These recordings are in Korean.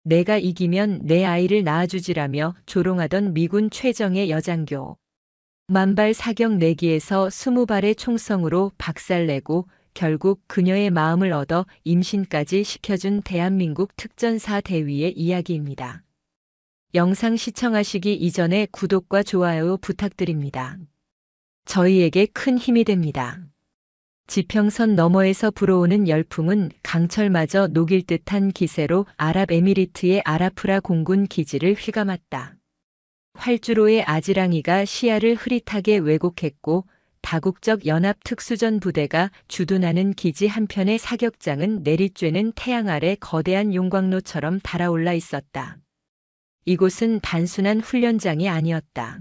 내가 이기면 내 아이를 낳아주지라며 조롱하던 미군 최정예 여장교. 만발 사격 내기에서 20발의 총성으로 박살내고 결국 그녀의 마음을 얻어 임신까지 시켜준 대한민국 특전사 대위의 이야기입니다. 영상 시청하시기 이전에 구독과 좋아요 부탁드립니다. 저희에게 큰 힘이 됩니다. 지평선 너머에서 불어오는 열풍은 강철마저 녹일 듯한 기세로 아랍에미리트의 아라프라 공군 기지를 휘감았다. 활주로의 아지랑이가 시야를 흐릿하게 왜곡했고 다국적 연합 특수전 부대가 주둔하는 기지 한편의 사격장은 내리쬐는 태양 아래 거대한 용광로처럼 달아올라 있었다. 이곳은 단순한 훈련장이 아니었다.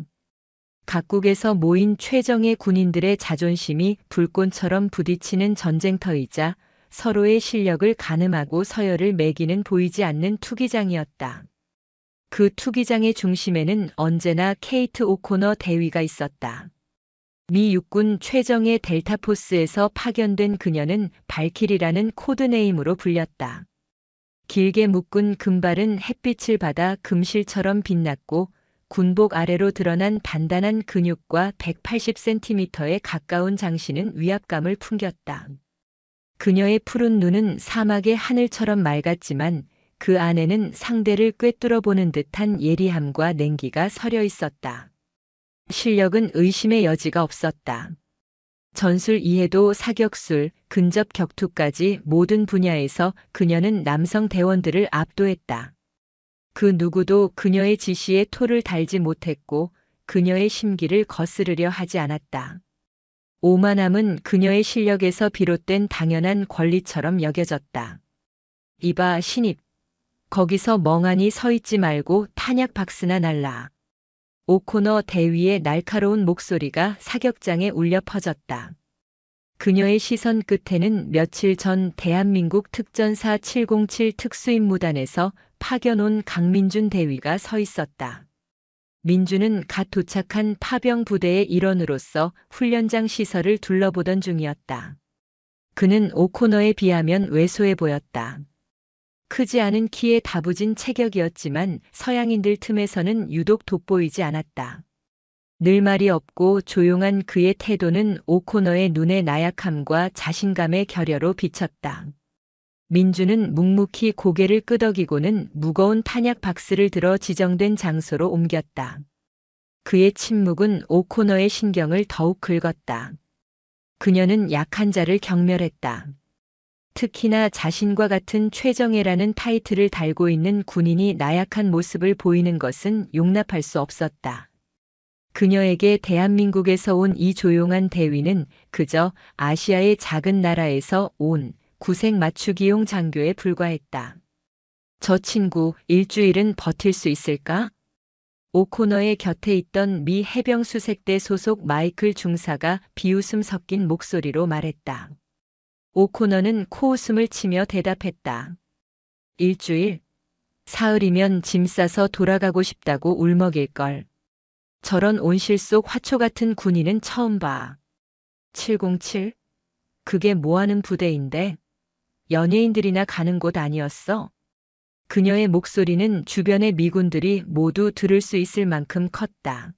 각국에서 모인 최정예 군인들의 자존심이 불꽃처럼 부딪히는 전쟁터이자 서로의 실력을 가늠하고 서열을 매기는 보이지 않는 투기장이었다. 그 투기장의 중심에는 언제나 케이트 오코너 대위가 있었다. 미 육군 최정예 델타포스에서 파견된 그녀는 발키리라는 코드네임으로 불렸다. 길게 묶은 금발은 햇빛을 받아 금실처럼 빛났고 군복 아래로 드러난 단단한 근육과 180cm에 가까운 장신은 위압감을 풍겼다. 그녀의 푸른 눈은 사막의 하늘처럼 맑았지만 그 안에는 상대를 꿰뚫어 보는 듯한 예리함과 냉기가 서려 있었다. 실력은 의심의 여지가 없었다. 전술 이해도 사격술, 근접 격투까지 모든 분야에서 그녀는 남성 대원들을 압도했다. 그 누구도 그녀의 지시에 토를 달지 못했고 그녀의 심기를 거스르려 하지 않았다. 오만함은 그녀의 실력에서 비롯된 당연한 권리처럼 여겨졌다. 이봐 신입, 거기서 멍하니 서 있지 말고 탄약 박스나 날라. 오코너 대위의 날카로운 목소리가 사격장에 울려 퍼졌다. 그녀의 시선 끝에는 며칠 전 대한민국 특전사 707 특수임무단에서 파견 온 강민준 대위가 서 있었다. 민준은 갓 도착한 파병 부대의 일원으로서 훈련장 시설을 둘러보던 중이었다. 그는 오코너에 비하면 왜소해 보였다. 크지 않은 키에 다부진 체격이었지만 서양인들 틈에서는 유독 돋보이지 않았다. 늘 말이 없고 조용한 그의 태도는 오코너의 눈의 나약함과 자신감의 결여로 비쳤다. 민주는 묵묵히 고개를 끄덕이고는 무거운 탄약 박스를 들어 지정된 장소로 옮겼다. 그의 침묵은 오코너의 신경을 더욱 긁었다. 그녀는 약한 자를 경멸했다. 특히나 자신과 같은 최정예라는 타이틀을 달고 있는 군인이 나약한 모습을 보이는 것은 용납할 수 없었다. 그녀에게 대한민국에서 온 이 조용한 대위는 그저 아시아의 작은 나라에서 온 구색 맞추기용 장교에 불과했다. 저 친구 일주일은 버틸 수 있을까? 오코너의 곁에 있던 미 해병수색대 소속 마이클 중사가 비웃음 섞인 목소리로 말했다. 오코너는 코웃음을 치며 대답했다. 일주일? 사흘이면 짐 싸서 돌아가고 싶다고 울먹일걸. 저런 온실 속 화초 같은 군인은 처음 봐. 707? 그게 뭐하는 부대인데? 연예인들이나 가는 곳 아니었어? 그녀의 목소리는 주변의 미군들이 모두 들을 수 있을 만큼 컸다.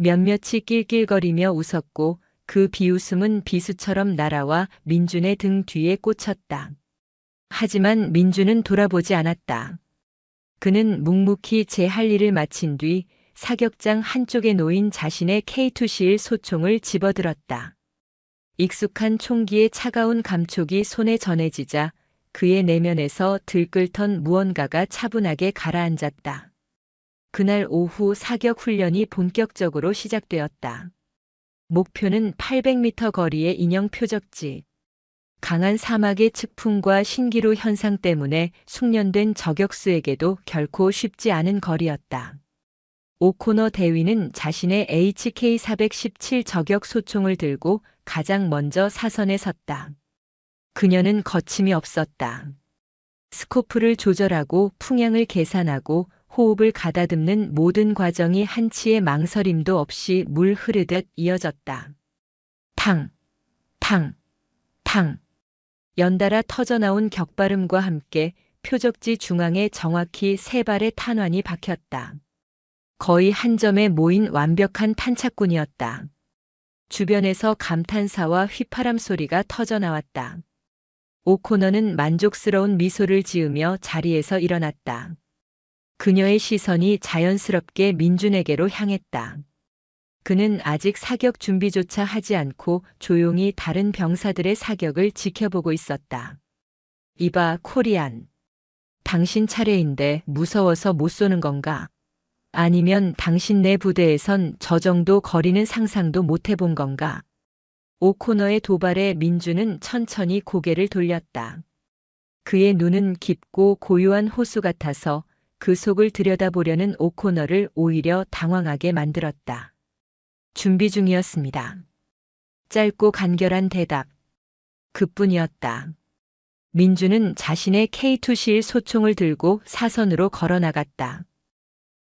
몇몇이 낄낄거리며 웃었고 그 비웃음은 비수처럼 날아와 민준의 등 뒤에 꽂혔다. 하지만 민준은 돌아보지 않았다. 그는 묵묵히 제 할 일을 마친 뒤 사격장 한쪽에 놓인 자신의 K2C1 소총을 집어들었다. 익숙한 총기의 차가운 감촉이 손에 전해지자 그의 내면에서 들끓던 무언가가 차분하게 가라앉았다. 그날 오후 사격 훈련이 본격적으로 시작되었다. 목표는 800m 거리의 인형 표적지. 강한 사막의 측풍과 신기루 현상 때문에 숙련된 저격수에게도 결코 쉽지 않은 거리였다. 오코너 대위는 자신의 HK-417 저격 소총을 들고 가장 먼저 사선에 섰다. 그녀는 거침이 없었다. 스코프를 조절하고 풍향을 계산하고 호흡을 가다듬는 모든 과정이 한치의 망설임도 없이 물 흐르듯 이어졌다. 탕, 탕, 탕. 연달아 터져나온 격발음과 함께 표적지 중앙에 정확히 3발의 탄환이 박혔다. 거의 한 점에 모인 완벽한 탄착군이었다. 주변에서 감탄사와 휘파람 소리가 터져나왔다. 오코너는 만족스러운 미소를 지으며 자리에서 일어났다. 그녀의 시선이 자연스럽게 민준에게로 향했다. 그는 아직 사격 준비조차 하지 않고 조용히 다른 병사들의 사격을 지켜보고 있었다. 이봐, 코리안. 당신 차례인데 무서워서 못 쏘는 건가? 아니면 당신 내 부대에선 저 정도 거리는 상상도 못 해본 건가? 오코너의 도발에 민주는 천천히 고개를 돌렸다. 그의 눈은 깊고 고요한 호수 같아서 그 속을 들여다보려는 오코너를 오히려 당황하게 만들었다. 준비 중이었습니다. 짧고 간결한 대답. 그뿐이었다. 민주는 자신의 K2실 소총을 들고 사선으로 걸어나갔다.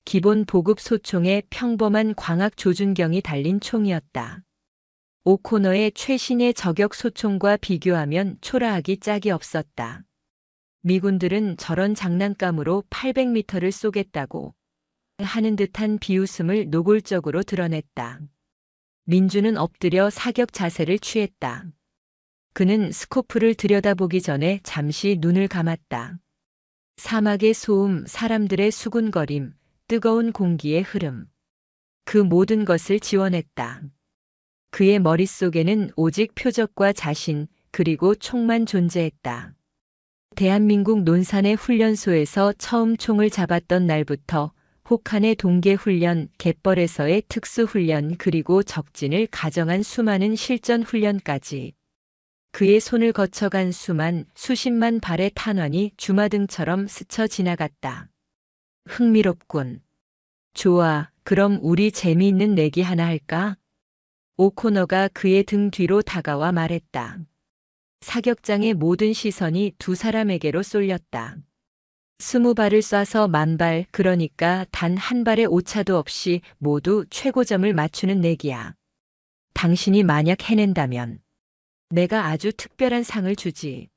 기본 보급 소총에 평범한 광학 조준경이 달린 총이었다. 오코너의 최신의 저격 소총과 비교하면 초라하기 짝이 없었다. 미군들은 저런 장난감으로 800m를 쏘겠다고 하는 듯한 비웃음을 노골적으로 드러냈다. 민주는 엎드려 사격 자세를 취했다. 그는 스코프를 들여다보기 전에 잠시 눈을 감았다. 사막의 소음, 사람들의 수군거림, 뜨거운 공기의 흐름. 그 모든 것을 지워냈다. 그의 머릿속에는 오직 표적과 자신, 그리고 총만 존재했다. 대한민국 논산의 훈련소에서 처음 총을 잡았던 날부터 혹한의 동계훈련, 갯벌에서의 특수훈련, 그리고 적진을 가정한 수많은 실전훈련까지 그의 손을 거쳐간 수십만 발의 탄환이 주마등처럼 스쳐 지나갔다. 흥미롭군. 좋아, 그럼 우리 재미있는 내기 하나 할까? 오코너가 그의 등 뒤로 다가와 말했다. 사격장의 모든 시선이 두 사람에게로 쏠렸다. 20발을 쏴서 10,000발, 그러니까 단 한 발의 오차도 없이 모두 최고점을 맞추는 내기야. 당신이 만약 해낸다면 내가 아주 특별한 상을 주지.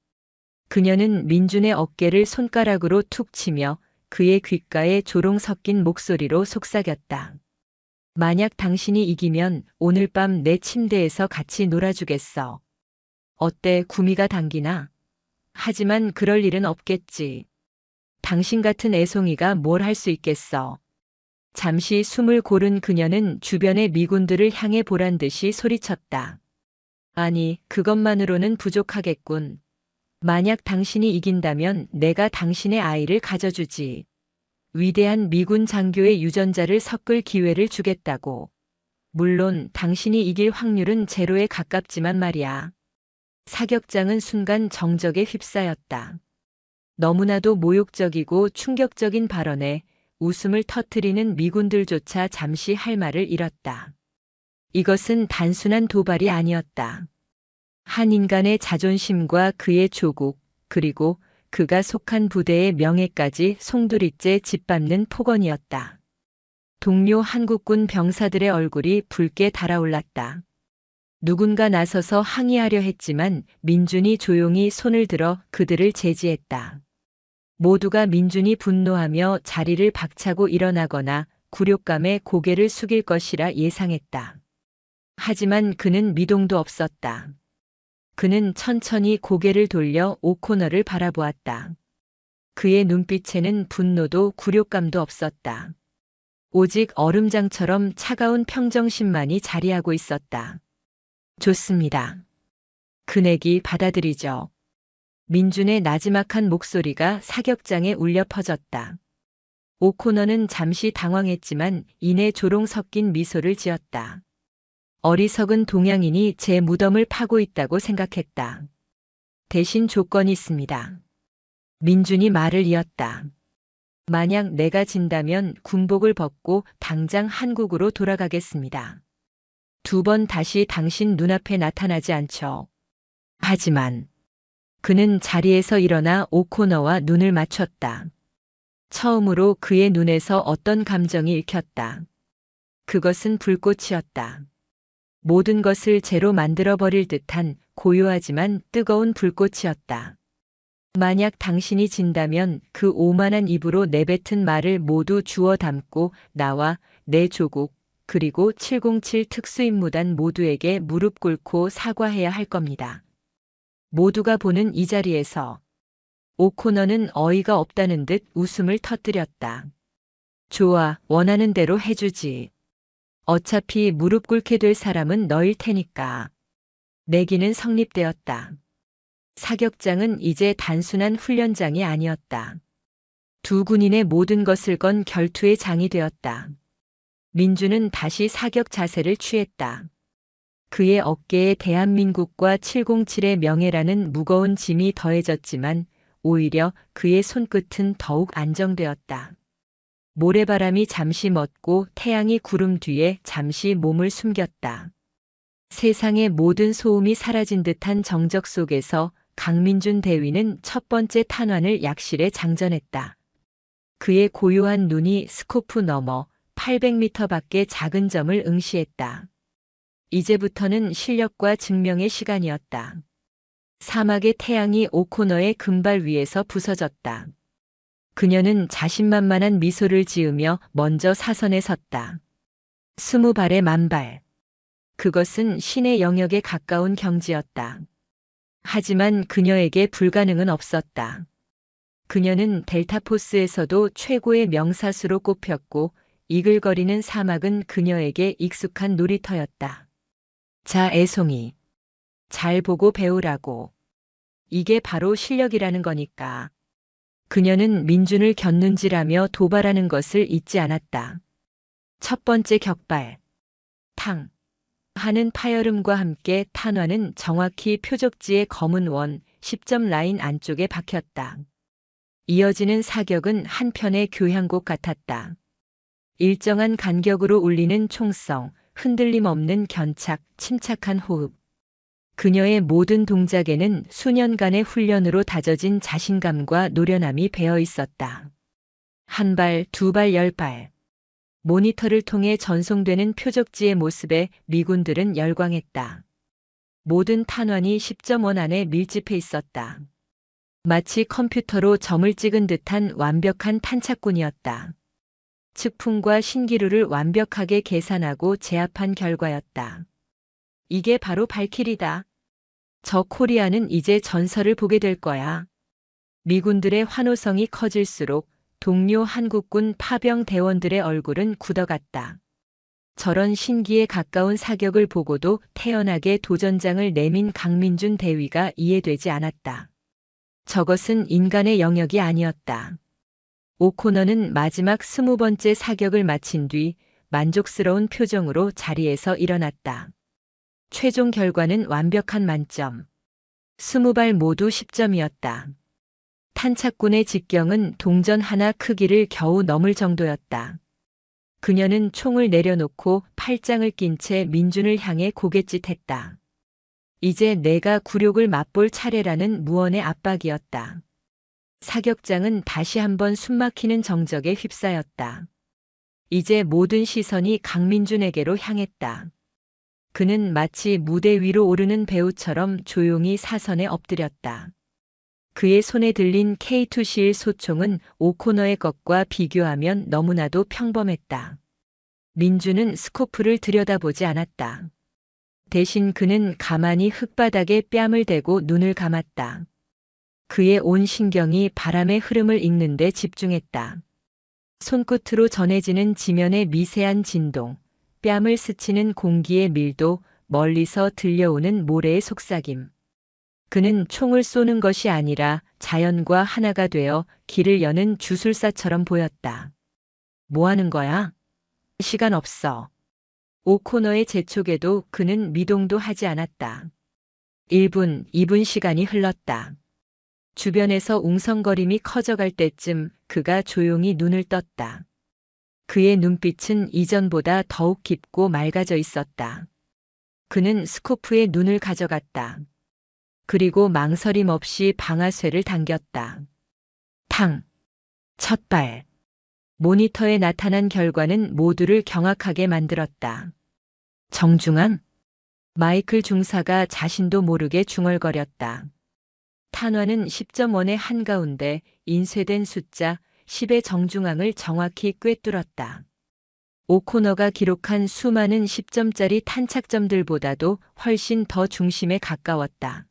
그녀는 민준의 어깨를 손가락으로 툭 치며 그의 귓가에 조롱 섞인 목소리로 속삭였다. 만약 당신이 이기면 오늘 밤 내 침대에서 같이 놀아주겠어. 어때, 구미가 당기나? 하지만 그럴 일은 없겠지. 당신 같은 애송이가 뭘 할 수 있겠어. 잠시 숨을 고른 그녀는 주변의 미군들을 향해 보란 듯이 소리쳤다. 아니, 그것만으로는 부족하겠군. 만약 당신이 이긴다면 내가 당신의 아이를 가져주지. 위대한 미군 장교의 유전자를 섞을 기회를 주겠다고. 물론 당신이 이길 확률은 제로에 가깝지만 말이야. 사격장은 순간 정적에 휩싸였다. 너무나도 모욕적이고 충격적인 발언에 웃음을 터뜨리는 미군들조차 잠시 할 말을 잃었다. 이것은 단순한 도발이 아니었다. 한 인간의 자존심과 그의 조국, 그리고 그가 속한 부대의 명예까지 송두리째 짓밟는 폭언이었다. 동료 한국군 병사들의 얼굴이 붉게 달아올랐다. 누군가 나서서 항의하려 했지만 민준이 조용히 손을 들어 그들을 제지했다. 모두가 민준이 분노하며 자리를 박차고 일어나거나 굴욕감에 고개를 숙일 것이라 예상했다. 하지만 그는 미동도 없었다. 그는 천천히 고개를 돌려 오코너를 바라보았다. 그의 눈빛에는 분노도 굴욕감도 없었다. 오직 얼음장처럼 차가운 평정심만이 자리하고 있었다. 좋습니다. 그 내기 받아들이죠. 민준의 나지막한 목소리가 사격장에 울려 퍼졌다. 오코너는 잠시 당황했지만 이내 조롱 섞인 미소를 지었다. 어리석은 동양인이 제 무덤을 파고 있다고 생각했다. 대신 조건이 있습니다. 민준이 말을 이었다. 만약 내가 진다면 군복을 벗고 당장 한국으로 돌아가겠습니다. 2번 다시 당신 눈앞에 나타나지 않죠. 하지만 그는 자리에서 일어나 오코너와 눈을 맞췄다. 처음으로 그의 눈에서 어떤 감정이 읽혔다. 그것은 불꽃이었다. 모든 것을 재로 만들어버릴 듯한 고요하지만 뜨거운 불꽃이었다. 만약 당신이 진다면 그 오만한 입으로 내뱉은 말을 모두 주워 담고 나와 내 조국 그리고 707 특수임무단 모두에게 무릎 꿇고 사과해야 할 겁니다. 모두가 보는 이 자리에서 오코너는 어이가 없다는 듯 웃음을 터뜨렸다. 좋아, 원하는 대로 해주지. 어차피 무릎 꿇게 될 사람은 너일 테니까. 내기는 성립되었다. 사격장은 이제 단순한 훈련장이 아니었다. 두 군인의 모든 것을 건 결투의 장이 되었다. 민주는 다시 사격 자세를 취했다. 그의 어깨에 대한민국과 707의 명예라는 무거운 짐이 더해졌지만 오히려 그의 손끝은 더욱 안정되었다. 모래바람이 잠시 멎고 태양이 구름 뒤에 잠시 몸을 숨겼다. 세상의 모든 소음이 사라진 듯한 정적 속에서 강민준 대위는 첫 번째 탄환을 약실에 장전했다. 그의 고요한 눈이 스코프 너머 800m 밖의 작은 점을 응시했다. 이제부터는 실력과 증명의 시간이었다. 사막의 태양이 오코너의 금발 위에서 부서졌다. 그녀는 자신만만한 미소를 지으며 먼저 사선에 섰다. 20발의 만발. 그것은 신의 영역에 가까운 경지였다. 하지만 그녀에게 불가능은 없었다. 그녀는 델타포스에서도 최고의 명사수로 꼽혔고 이글거리는 사막은 그녀에게 익숙한 놀이터였다. 자, 애송이. 잘 보고 배우라고. 이게 바로 실력이라는 거니까. 그녀는 민준을 곁눈질하며 도발하는 것을 잊지 않았다. 첫 번째 격발. 탕. 하는 파열음과 함께 탄환은 정확히 표적지의 검은 원 10점 라인 안쪽에 박혔다. 이어지는 사격은 한편의 교향곡 같았다. 일정한 간격으로 울리는 총성, 흔들림 없는 견착, 침착한 호흡. 그녀의 모든 동작에는 수년간의 훈련으로 다져진 자신감과 노련함이 배어 있었다. 한 발, 두 발, 10발. 모니터를 통해 전송되는 표적지의 모습에 미군들은 열광했다. 모든 탄환이 10.1 안에 밀집해 있었다. 마치 컴퓨터로 점을 찍은 듯한 완벽한 탄착군이었다. 측풍과 신기루를 완벽하게 계산하고 제압한 결과였다. 이게 바로 발키리다. 저 코리아는 이제 전설을 보게 될 거야. 미군들의 환호성이 커질수록 동료 한국군 파병 대원들의 얼굴은 굳어갔다. 저런 신기에 가까운 사격을 보고도 태연하게 도전장을 내민 강민준 대위가 이해되지 않았다. 저것은 인간의 영역이 아니었다. 오코너는 마지막 20번째 사격을 마친 뒤 만족스러운 표정으로 자리에서 일어났다. 최종 결과는 완벽한 만점. 20발 모두 10점이었다. 탄착군의 직경은 동전 하나 크기를 겨우 넘을 정도였다. 그녀는 총을 내려놓고 팔짱을 낀 채 민준을 향해 고갯짓했다. 이제 내가 굴욕을 맛볼 차례라는 무언의 압박이었다. 사격장은 다시 한번 숨막히는 정적에 휩싸였다. 이제 모든 시선이 강민준에게로 향했다. 그는 마치 무대 위로 오르는 배우처럼 조용히 사선에 엎드렸다. 그의 손에 들린 K2C1 소총은 오코너의 것과 비교하면 너무나도 평범했다. 민준은 스코프를 들여다보지 않았다. 대신 그는 가만히 흙바닥에 뺨을 대고 눈을 감았다. 그의 온 신경이 바람의 흐름을 읽는 데 집중했다. 손끝으로 전해지는 지면의 미세한 진동, 뺨을 스치는 공기의 밀도, 멀리서 들려오는 모래의 속삭임. 그는 총을 쏘는 것이 아니라 자연과 하나가 되어 길을 여는 주술사처럼 보였다. 뭐 하는 거야? 시간 없어. 오코너의 재촉에도 그는 미동도 하지 않았다. 1분, 2분 시간이 흘렀다. 주변에서 웅성거림이 커져갈 때쯤 그가 조용히 눈을 떴다. 그의 눈빛은 이전보다 더욱 깊고 맑아져 있었다. 그는 스코프에 눈을 가져갔다. 그리고 망설임 없이 방아쇠를 당겼다. 탕! 첫 발. 모니터에 나타난 결과는 모두를 경악하게 만들었다. 정중앙? 마이클 중사가 자신도 모르게 중얼거렸다. 탄환은 10점원의 한가운데 인쇄된 숫자 10의 정중앙을 정확히 꿰뚫었다. 오코너가 기록한 수많은 10점짜리 탄착점들보다도 훨씬 더 중심에 가까웠다.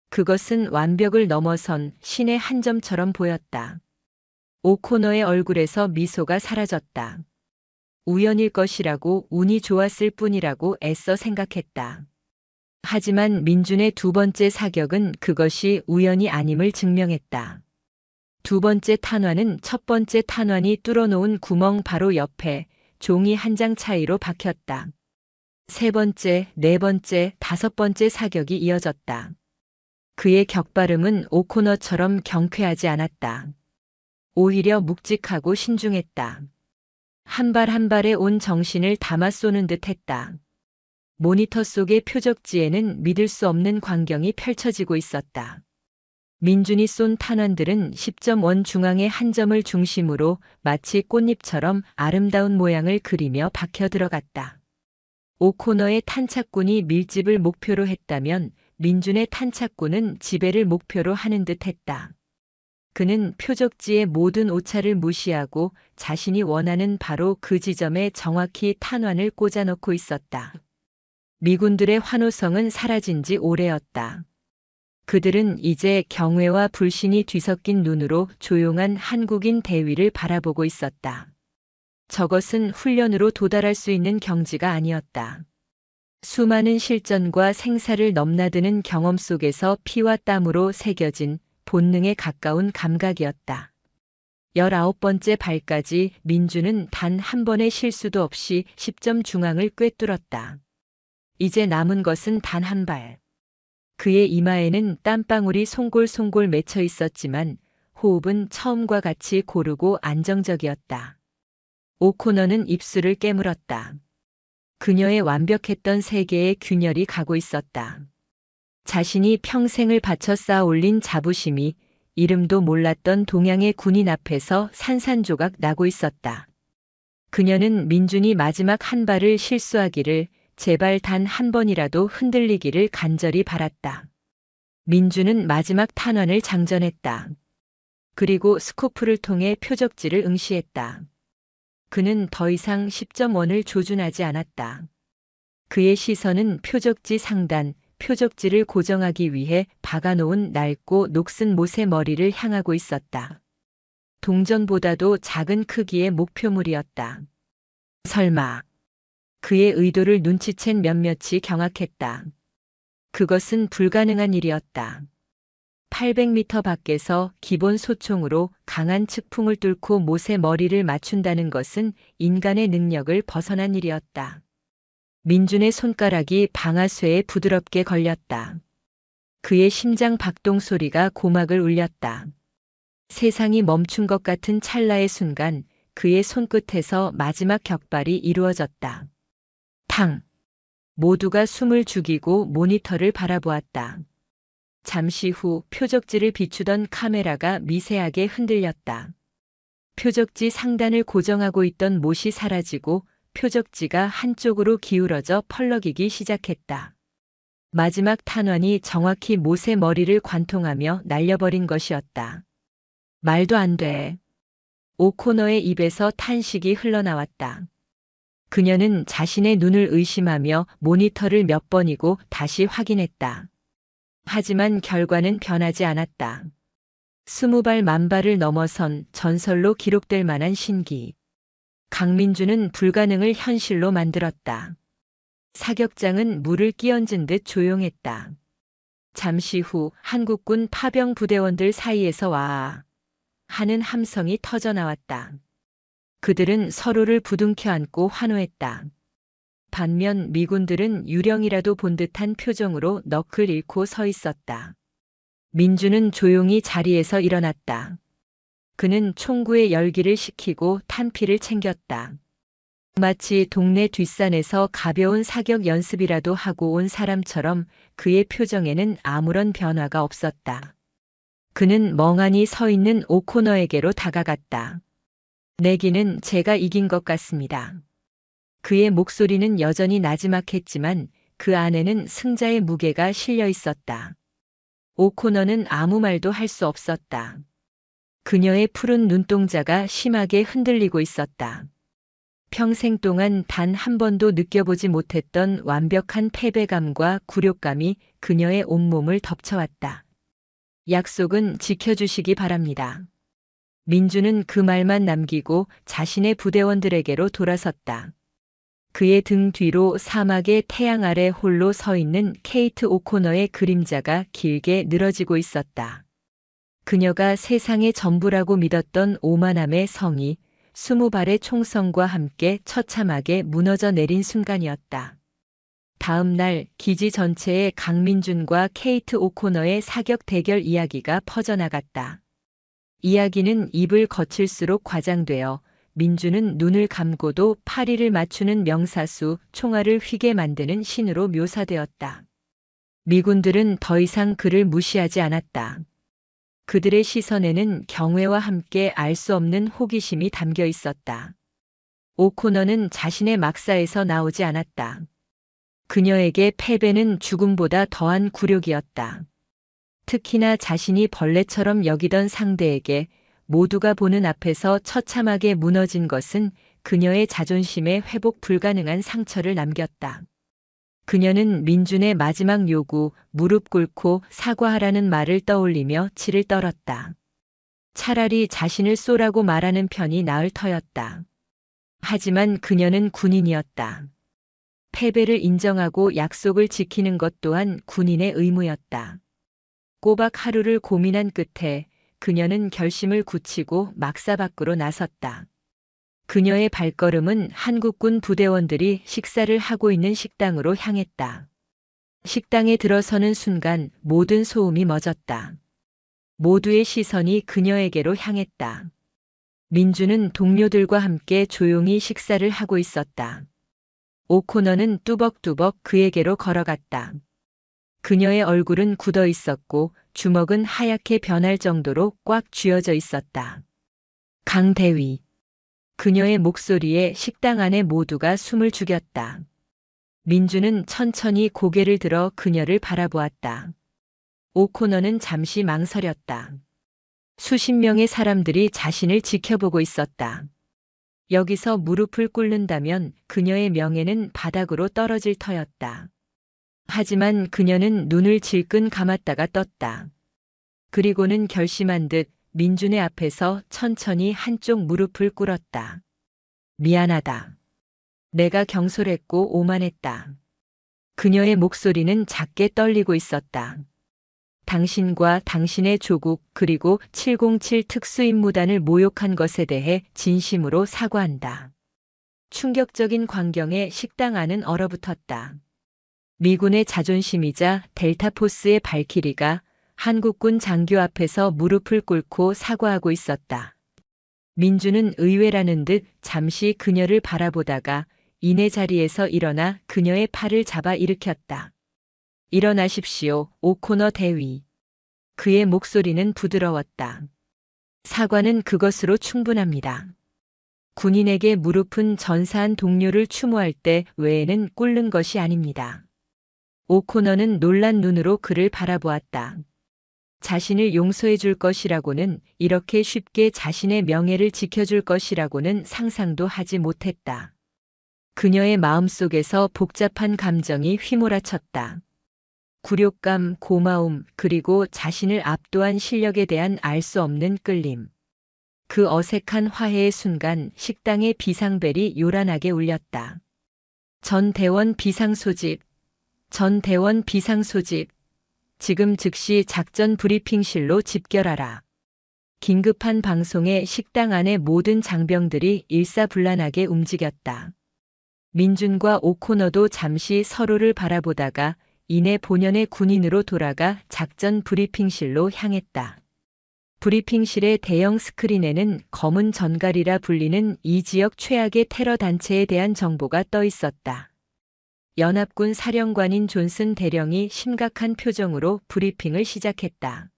그것은 완벽을 넘어선 신의 한 점처럼 보였다. 오코너의 얼굴에서 미소가 사라졌다. 우연일 것이라고, 운이 좋았을 뿐이라고 애써 생각했다. 하지만 민준의 두 번째 사격은 그것이 우연이 아님을 증명했다. 두 번째 탄환은 첫 번째 탄환이 뚫어놓은 구멍 바로 옆에 종이 한 장 차이로 박혔다. 세 번째, 네 번째, 다섯 번째 사격이 이어졌다. 그의 격발음은 오코너처럼 경쾌하지 않았다. 오히려 묵직하고 신중했다. 한 발 한 발에 온 정신을 담아 쏘는 듯 했다. 모니터 속의 표적지에는 믿을 수 없는 광경이 펼쳐지고 있었다. 민준이 쏜 탄환들은 10점 중앙의 한 점을 중심으로 마치 꽃잎처럼 아름다운 모양을 그리며 박혀 들어갔다. 오코너의 탄착군이 밀집을 목표로 했다면 민준의 탄착군은 지배를 목표로 하는 듯 했다. 그는 표적지의 모든 오차를 무시하고 자신이 원하는 바로 그 지점에 정확히 탄환을 꽂아넣고 있었다. 미군들의 환호성은 사라진 지 오래였다. 그들은 이제 경외와 불신이 뒤섞인 눈으로 조용한 한국인 대위를 바라보고 있었다. 저것은 훈련으로 도달할 수 있는 경지가 아니었다. 수많은 실전과 생사를 넘나드는 경험 속에서 피와 땀으로 새겨진 본능에 가까운 감각이었다. 19번째 발까지 민준은 단 한 번의 실수도 없이 10점 중앙을 꿰뚫었다. 이제 남은 것은 단 한 발. 그의 이마에는 땀방울이 송골송골 맺혀 있었지만 호흡은 처음과 같이 고르고 안정적이었다. 오코너는 입술을 깨물었다. 그녀의 완벽했던 세계에 균열이 가고 있었다. 자신이 평생을 바쳐 쌓아 올린 자부심이 이름도 몰랐던 동양의 군인 앞에서 산산조각 나고 있었다. 그녀는 민준이 마지막 한 발을 실수하기를, 제발 단 한 번이라도 흔들리기를 간절히 바랐다. 민준은 마지막 탄환을 장전했다. 그리고 스코프를 통해 표적지를 응시했다. 그는 더 이상 10점원을 조준하지 않았다. 그의 시선은 표적지 상단, 표적지를 고정하기 위해 박아놓은 낡고 녹슨 못의 머리를 향하고 있었다. 동전보다도 작은 크기의 목표물이었다. 설마. 그의 의도를 눈치챈 몇몇이 경악했다. 그것은 불가능한 일이었다. 800m 밖에서 기본 소총으로 강한 측풍을 뚫고 못의 머리를 맞춘다는 것은 인간의 능력을 벗어난 일이었다. 민준의 손가락이 방아쇠에 부드럽게 걸렸다. 그의 심장 박동 소리가 고막을 울렸다. 세상이 멈춘 것 같은 찰나의 순간 그의 손끝에서 마지막 격발이 이루어졌다. 탕! 모두가 숨을 죽이고 모니터를 바라보았다. 잠시 후 표적지를 비추던 카메라가 미세하게 흔들렸다. 표적지 상단을 고정하고 있던 못이 사라지고 표적지가 한쪽으로 기울어져 펄럭이기 시작했다. 마지막 탄환이 정확히 못의 머리를 관통하며 날려버린 것이었다. 말도 안 돼. 오코너의 입에서 탄식이 흘러나왔다. 그녀는 자신의 눈을 의심하며 모니터를 몇 번이고 다시 확인했다. 하지만 결과는 변하지 않았다. 20발 만발을 넘어선 전설로 기록될 만한 신기. 강민준은 불가능을 현실로 만들었다. 사격장은 물을 끼얹은 듯 조용했다. 잠시 후 한국군 파병 부대원들 사이에서 와 하는 함성이 터져나왔다. 그들은 서로를 부둥켜 안고 환호했다. 반면 미군들은 유령이라도 본 듯한 표정으로 넋을 잃고 서 있었다. 민준은 조용히 자리에서 일어났다. 그는 총구에 열기를 식히고 탄피를 챙겼다. 마치 동네 뒷산에서 가벼운 사격 연습이라도 하고 온 사람처럼 그의 표정에는 아무런 변화가 없었다. 그는 멍하니 서 있는 오코너에게로 다가갔다. 내기는 제가 이긴 것 같습니다. 그의 목소리는 여전히 나지막했지만 그 안에는 승자의 무게가 실려 있었다. 오코너는 아무 말도 할 수 없었다. 그녀의 푸른 눈동자가 심하게 흔들리고 있었다. 평생 동안 단 한 번도 느껴보지 못했던 완벽한 패배감과 굴욕감이 그녀의 온몸을 덮쳐왔다. 약속은 지켜주시기 바랍니다. 민주는 그 말만 남기고 자신의 부대원들에게로 돌아섰다. 그의 등 뒤로 사막의 태양 아래 홀로 서 있는 케이트 오코너의 그림자가 길게 늘어지고 있었다. 그녀가 세상의 전부라고 믿었던 오만함의 성이 20발의 총성과 함께 처참하게 무너져 내린 순간이었다. 다음 날 기지 전체에 강민준과 케이트 오코너의 사격 대결 이야기가 퍼져나갔다. 이야기는 입을 거칠수록 과장되어 민주는 눈을 감고도 파리를 맞추는 명사수 총알을 휘게 만드는 신으로 묘사되었다. 미군들은 더 이상 그를 무시하지 않았다. 그들의 시선에는 경외와 함께 알 수 없는 호기심이 담겨 있었다. 오코너는 자신의 막사에서 나오지 않았다. 그녀에게 패배는 죽음보다 더한 굴욕이었다. 특히나 자신이 벌레처럼 여기던 상대에게 모두가 보는 앞에서 처참하게 무너진 것은 그녀의 자존심에 회복 불가능한 상처를 남겼다. 그녀는 민준의 마지막 요구, 무릎 꿇고 사과하라는 말을 떠올리며 치를 떨었다. 차라리 자신을 쏘라고 말하는 편이 나을 터였다. 하지만 그녀는 군인이었다. 패배를 인정하고 약속을 지키는 것 또한 군인의 의무였다. 꼬박 하루를 고민한 끝에 그녀는 결심을 굳히고 막사 밖으로 나섰다. 그녀의 발걸음은 한국군 부대원들이 식사를 하고 있는 식당으로 향했다. 식당에 들어서는 순간 모든 소음이 멎었다. 모두의 시선이 그녀에게로 향했다. 민주는 동료들과 함께 조용히 식사를 하고 있었다. 오코너는 뚜벅뚜벅 그에게로 걸어갔다. 그녀의 얼굴은 굳어 있었고 주먹은 하얗게 변할 정도로 꽉 쥐어져 있었다. 강대위. 그녀의 목소리에 식당 안의 모두가 숨을 죽였다. 민주는 천천히 고개를 들어 그녀를 바라보았다. 오코너는 잠시 망설였다. 수십 명의 사람들이 자신을 지켜보고 있었다. 여기서 무릎을 꿇는다면 그녀의 명예는 바닥으로 떨어질 터였다. 하지만 그녀는 눈을 질끈 감았다가 떴다. 그리고는 결심한 듯 민준의 앞에서 천천히 한쪽 무릎을 꿇었다. 미안하다. 내가 경솔했고 오만했다. 그녀의 목소리는 작게 떨리고 있었다. 당신과 당신의 조국 그리고 707 특수임무단을 모욕한 것에 대해 진심으로 사과한다. 충격적인 광경에 식당 안은 얼어붙었다. 미군의 자존심이자 델타포스의 발키리가 한국군 장교 앞에서 무릎을 꿇고 사과하고 있었다. 민주는 의외라는 듯 잠시 그녀를 바라보다가 이내 자리에서 일어나 그녀의 팔을 잡아 일으켰다. 일어나십시오, 오코너 대위. 그의 목소리는 부드러웠다. 사과는 그것으로 충분합니다. 군인에게 무릎은 전사한 동료를 추모할 때 외에는 꿇는 것이 아닙니다. 오코너는 놀란 눈으로 그를 바라보았다. 자신을 용서해 줄 것이라고는, 이렇게 쉽게 자신의 명예를 지켜줄 것이라고는 상상도 하지 못했다. 그녀의 마음속에서 복잡한 감정이 휘몰아쳤다. 굴욕감, 고마움, 그리고 자신을 압도한 실력에 대한 알 수 없는 끌림. 그 어색한 화해의 순간 식당의 비상벨이 요란하게 울렸다. 전 대원 비상소집, 전 대원 비상소집, 지금 즉시 작전 브리핑실로 집결하라. 긴급한 방송에 식당 안의 모든 장병들이 일사불란하게 움직였다. 민준과 오코너도 잠시 서로를 바라보다가 이내 본연의 군인으로 돌아가 작전 브리핑실로 향했다. 브리핑실의 대형 스크린에는 검은 전갈이라 불리는 이 지역 최악의 테러 단체에 대한 정보가 떠 있었다. 연합군 사령관인 존슨 대령이 심각한 표정으로 브리핑을 시작했다.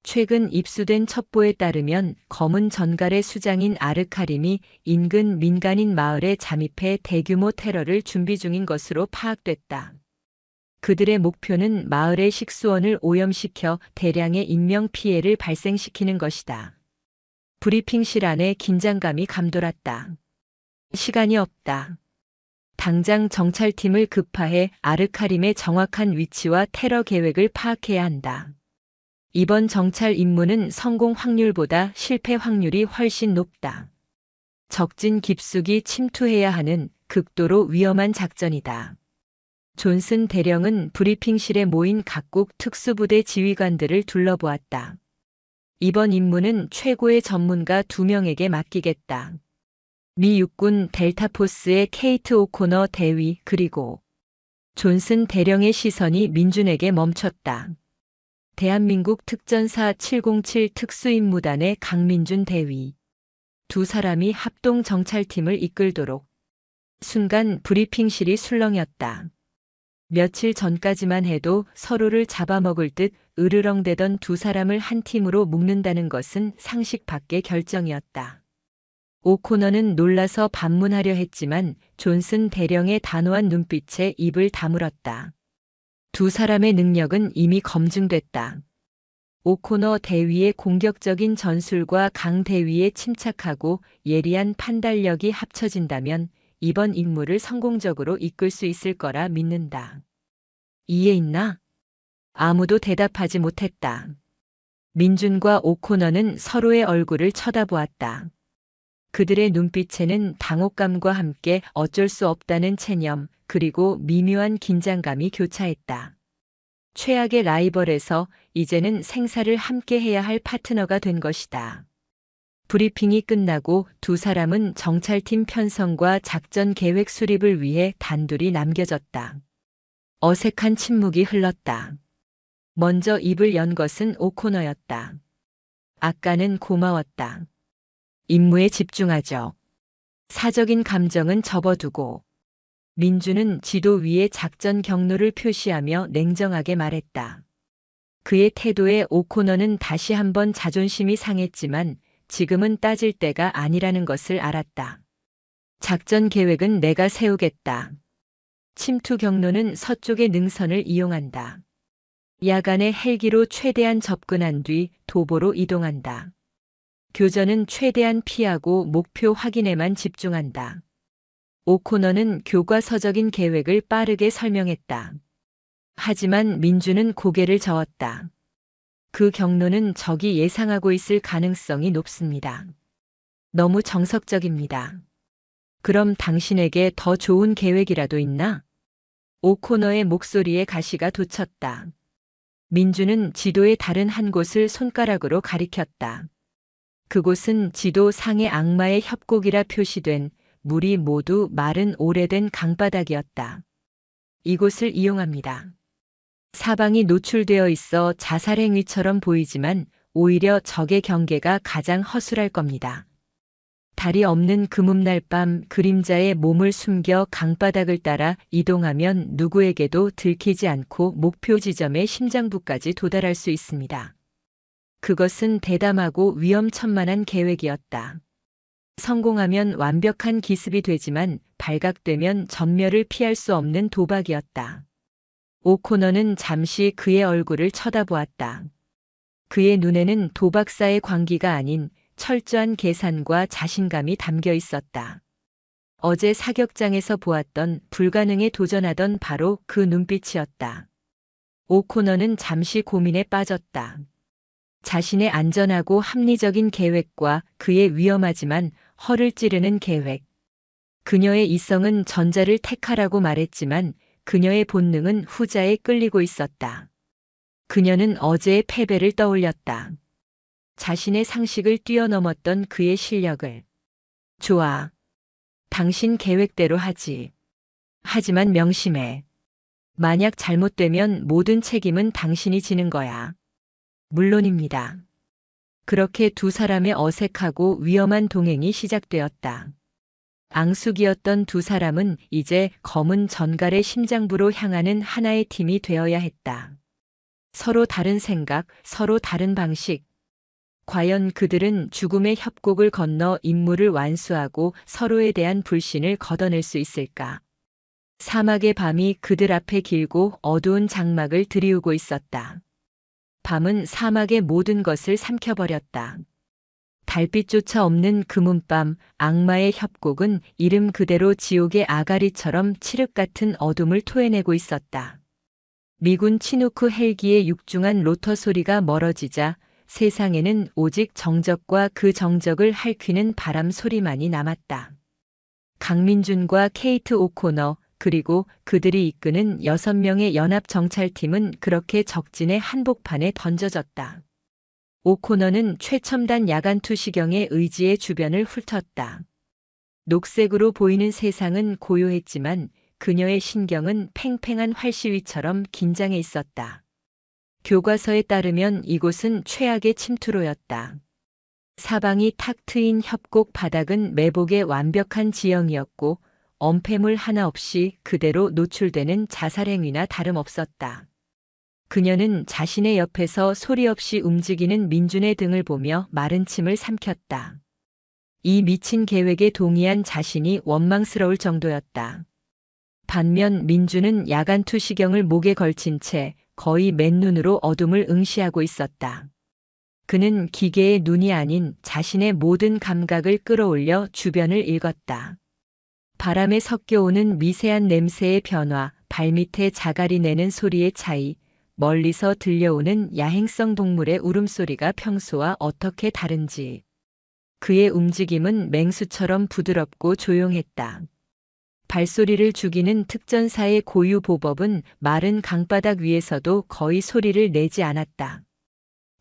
최근 입수된 첩보에 따르면 검은 전갈의 수장인 아르카림이 인근 민간인 마을에 잠입해 대규모 테러를 준비 중인 것으로 파악됐다. 그들의 목표는 마을의 식수원을 오염시켜 대량의 인명피해를 발생시키는 것이다. 브리핑실 안에 긴장감이 감돌았다. 시간이 없다. 당장 정찰팀을 급파해 아르카림의 정확한 위치와 테러 계획을 파악해야 한다. 이번 정찰 임무는 성공 확률보다 실패 확률이 훨씬 높다. 적진 깊숙이 침투해야 하는 극도로 위험한 작전이다. 존슨 대령은 브리핑실에 모인 각국 특수부대 지휘관들을 둘러보았다. 이번 임무는 최고의 전문가 2명에게 맡기겠다. 미 육군 델타포스의 케이트 오코너 대위 그리고 존슨 대령의 시선이 민준에게 멈췄다. 대한민국 특전사 707 특수임무단의 강민준 대위. 두 사람이 합동 정찰팀을 이끌도록. 순간 브리핑실이 술렁였다. 며칠 전까지만 해도 서로를 잡아먹을 듯 으르렁대던 두 사람을 한 팀으로 묶는다는 것은 상식 밖의 결정이었다. 오코너는 놀라서 반문하려 했지만 존슨 대령의 단호한 눈빛에 입을 다물었다. 두 사람의 능력은 이미 검증됐다. 오코너 대위의 공격적인 전술과 강 대위의 침착하고 예리한 판단력이 합쳐진다면 이번 임무를 성공적으로 이끌 수 있을 거라 믿는다. 이해 있나? 아무도 대답하지 못했다. 민준과 오코너는 서로의 얼굴을 쳐다보았다. 그들의 눈빛에는 당혹감과 함께 어쩔 수 없다는 체념, 그리고 미묘한 긴장감이 교차했다. 최악의 라이벌에서 이제는 생사를 함께 해야 할 파트너가 된 것이다. 브리핑이 끝나고 두 사람은 정찰팀 편성과 작전 계획 수립을 위해 단둘이 남겨졌다. 어색한 침묵이 흘렀다. 먼저 입을 연 것은 오코너였다. 아까는 고마웠다. 임무에 집중하죠. 사적인 감정은 접어두고. 민주는 지도 위에 작전 경로를 표시하며 냉정하게 말했다. 그의 태도에 오코너는 다시 한번 자존심이 상했지만 지금은 따질 때가 아니라는 것을 알았다. 작전 계획은 내가 세우겠다. 침투 경로는 서쪽의 능선을 이용한다. 야간에 헬기로 최대한 접근한 뒤 도보로 이동한다. 교전은 최대한 피하고 목표 확인에만 집중한다. 오코너는 교과서적인 계획을 빠르게 설명했다. 하지만 민주는 고개를 저었다. 그 경로는 적이 예상하고 있을 가능성이 높습니다. 너무 정석적입니다. 그럼 당신에게 더 좋은 계획이라도 있나? 오코너의 목소리에 가시가 돋쳤다. 민주는 지도의 다른 한 곳을 손가락으로 가리켰다. 그곳은 지도 상의 악마의 협곡이라 표시된 물이 모두 마른 오래된 강바닥이었다. 이곳을 이용합니다. 사방이 노출되어 있어 자살 행위처럼 보이지만 오히려 적의 경계가 가장 허술할 겁니다. 달이 없는 금음날 밤 그림자에 몸을 숨겨 강바닥을 따라 이동하면 누구에게도 들키지 않고 목표 지점의 심장부까지 도달할 수 있습니다. 그것은 대담하고 위험천만한 계획이었다. 성공하면 완벽한 기습이 되지만 발각되면 전멸을 피할 수 없는 도박이었다. 오코너는 잠시 그의 얼굴을 쳐다보았다. 그의 눈에는 도박사의 광기가 아닌 철저한 계산과 자신감이 담겨 있었다. 어제 사격장에서 보았던 불가능에 도전하던 바로 그 눈빛이었다. 오코너는 잠시 고민에 빠졌다. 자신의 안전하고 합리적인 계획과 그의 위험하지만 허를 찌르는 계획. 그녀의 이성은 전자를 택하라고 말했지만 그녀의 본능은 후자에 끌리고 있었다. 그녀는 어제의 패배를 떠올렸다. 자신의 상식을 뛰어넘었던 그의 실력을. 좋아. 당신 계획대로 하지. 하지만 명심해. 만약 잘못되면 모든 책임은 당신이 지는 거야. 물론입니다. 그렇게 두 사람의 어색하고 위험한 동행이 시작되었다. 앙숙이었던 두 사람은 이제 검은 전갈의 심장부로 향하는 하나의 팀이 되어야 했다. 서로 다른 생각, 서로 다른 방식. 과연 그들은 죽음의 협곡을 건너 임무를 완수하고 서로에 대한 불신을 걷어낼 수 있을까? 사막의 밤이 그들 앞에 길고 어두운 장막을 들이우고 있었다. 밤은 사막의 모든 것을 삼켜버렸다. 달빛조차 없는 금은밤, 악마의 협곡은 이름 그대로 지옥의 아가리처럼 칠흑 같은 어둠을 토해내고 있었다. 미군 치누크 헬기의 육중한 로터 소리가 멀어지자 세상에는 오직 정적과 그 정적을 핥히는 바람 소리만이 남았다. 강민준과 케이트 오코너, 그리고 그들이 이끄는 6명의 연합정찰팀은 그렇게 적진의 한복판에 던져졌다. 오코너는 최첨단 야간 투시경의 의지에 주변을 훑었다. 녹색으로 보이는 세상은 고요했지만 그녀의 신경은 팽팽한 활시위처럼 긴장해 있었다. 교과서에 따르면 이곳은 최악의 침투로였다. 사방이 탁 트인 협곡 바닥은 매복의 완벽한 지형이었고 엄폐물 하나 없이 그대로 노출되는 자살행위나 다름없었다. 그녀는 자신의 옆에서 소리 없이 움직이는 민준의 등을 보며 마른 침을 삼켰다. 이 미친 계획에 동의한 자신이 원망스러울 정도였다. 반면 민준은 야간 투시경을 목에 걸친 채 거의 맨눈으로 어둠을 응시하고 있었다. 그는 기계의 눈이 아닌 자신의 모든 감각을 끌어올려 주변을 읽었다. 바람에 섞여오는 미세한 냄새의 변화, 발밑에 자갈이 내는 소리의 차이, 멀리서 들려오는 야행성 동물의 울음소리가 평소와 어떻게 다른지. 그의 움직임은 맹수처럼 부드럽고 조용했다. 발소리를 죽이는 특전사의 고유 보법은 마른 강바닥 위에서도 거의 소리를 내지 않았다.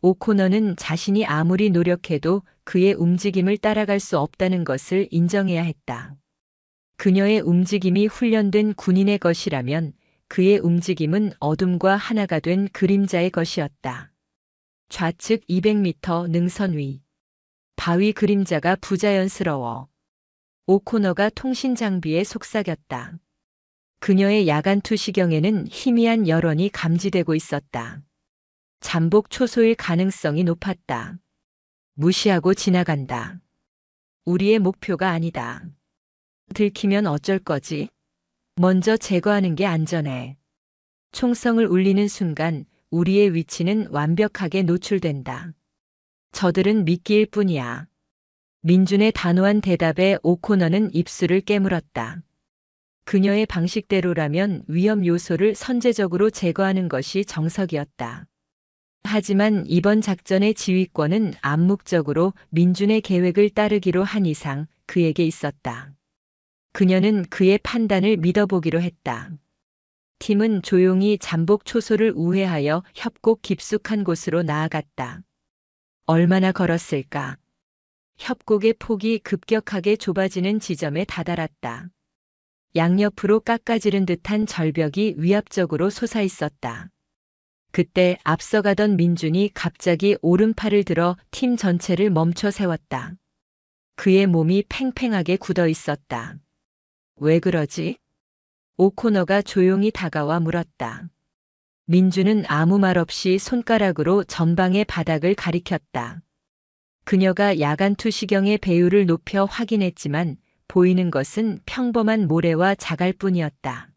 오코너는 자신이 아무리 노력해도 그의 움직임을 따라갈 수 없다는 것을 인정해야 했다. 그녀의 움직임이 훈련된 군인의 것이라면 그의 움직임은 어둠과 하나가 된 그림자의 것이었다. 좌측 200m 능선 위. 바위 그림자가 부자연스러워. 오코너가 통신 장비에 속삭였다. 그녀의 야간 투시경에는 희미한 열원이 감지되고 있었다. 잠복 초소일 가능성이 높았다. 무시하고 지나간다. 우리의 목표가 아니다. 들키면 어쩔 거지? 먼저 제거하는 게 안전해. 총성을 울리는 순간 우리의 위치는 완벽하게 노출된다. 저들은 미끼일 뿐이야. 민준의 단호한 대답에 오코너는 입술을 깨물었다. 그녀의 방식대로라면 위험 요소를 선제적으로 제거하는 것이 정석이었다. 하지만 이번 작전의 지휘권은 암묵적으로 민준의 계획을 따르기로 한 이상 그에게 있었다. 그녀는 그의 판단을 믿어보기로 했다. 팀은 조용히 잠복 초소를 우회하여 협곡 깊숙한 곳으로 나아갔다. 얼마나 걸었을까? 협곡의 폭이 급격하게 좁아지는 지점에 다다랐다. 양옆으로 깎아지른 듯한 절벽이 위압적으로 솟아있었다. 그때 앞서가던 민준이 갑자기 오른팔을 들어 팀 전체를 멈춰 세웠다. 그의 몸이 팽팽하게 굳어 있었다. 왜 그러지? 오코너가 조용히 다가와 물었다. 민준은 아무 말 없이 손가락으로 전방의 바닥을 가리켰다. 그녀가 야간 투시경의 배율을 높여 확인했지만 보이는 것은 평범한 모래와 자갈뿐이었다.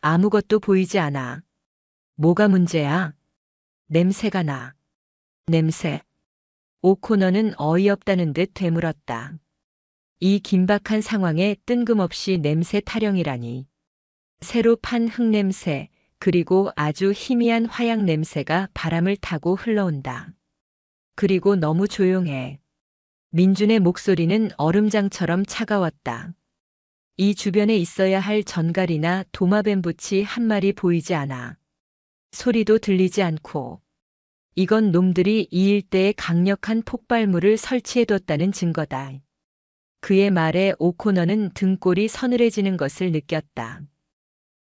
아무것도 보이지 않아. 뭐가 문제야? 냄새가 나. 냄새. 오코너는 어이없다는 듯 되물었다. 이 긴박한 상황에 뜬금없이 냄새 타령이라니. 새로 판 흙냄새, 그리고 아주 희미한 화약 냄새가 바람을 타고 흘러온다. 그리고 너무 조용해. 민준의 목소리는 얼음장처럼 차가웠다. 이 주변에 있어야 할 전갈이나 도마뱀붙이 한 마리 보이지 않아. 소리도 들리지 않고. 이건 놈들이 이 일대에 강력한 폭발물을 설치해뒀다는 증거다. 그의 말에 오코너는 등골이 서늘해지는 것을 느꼈다.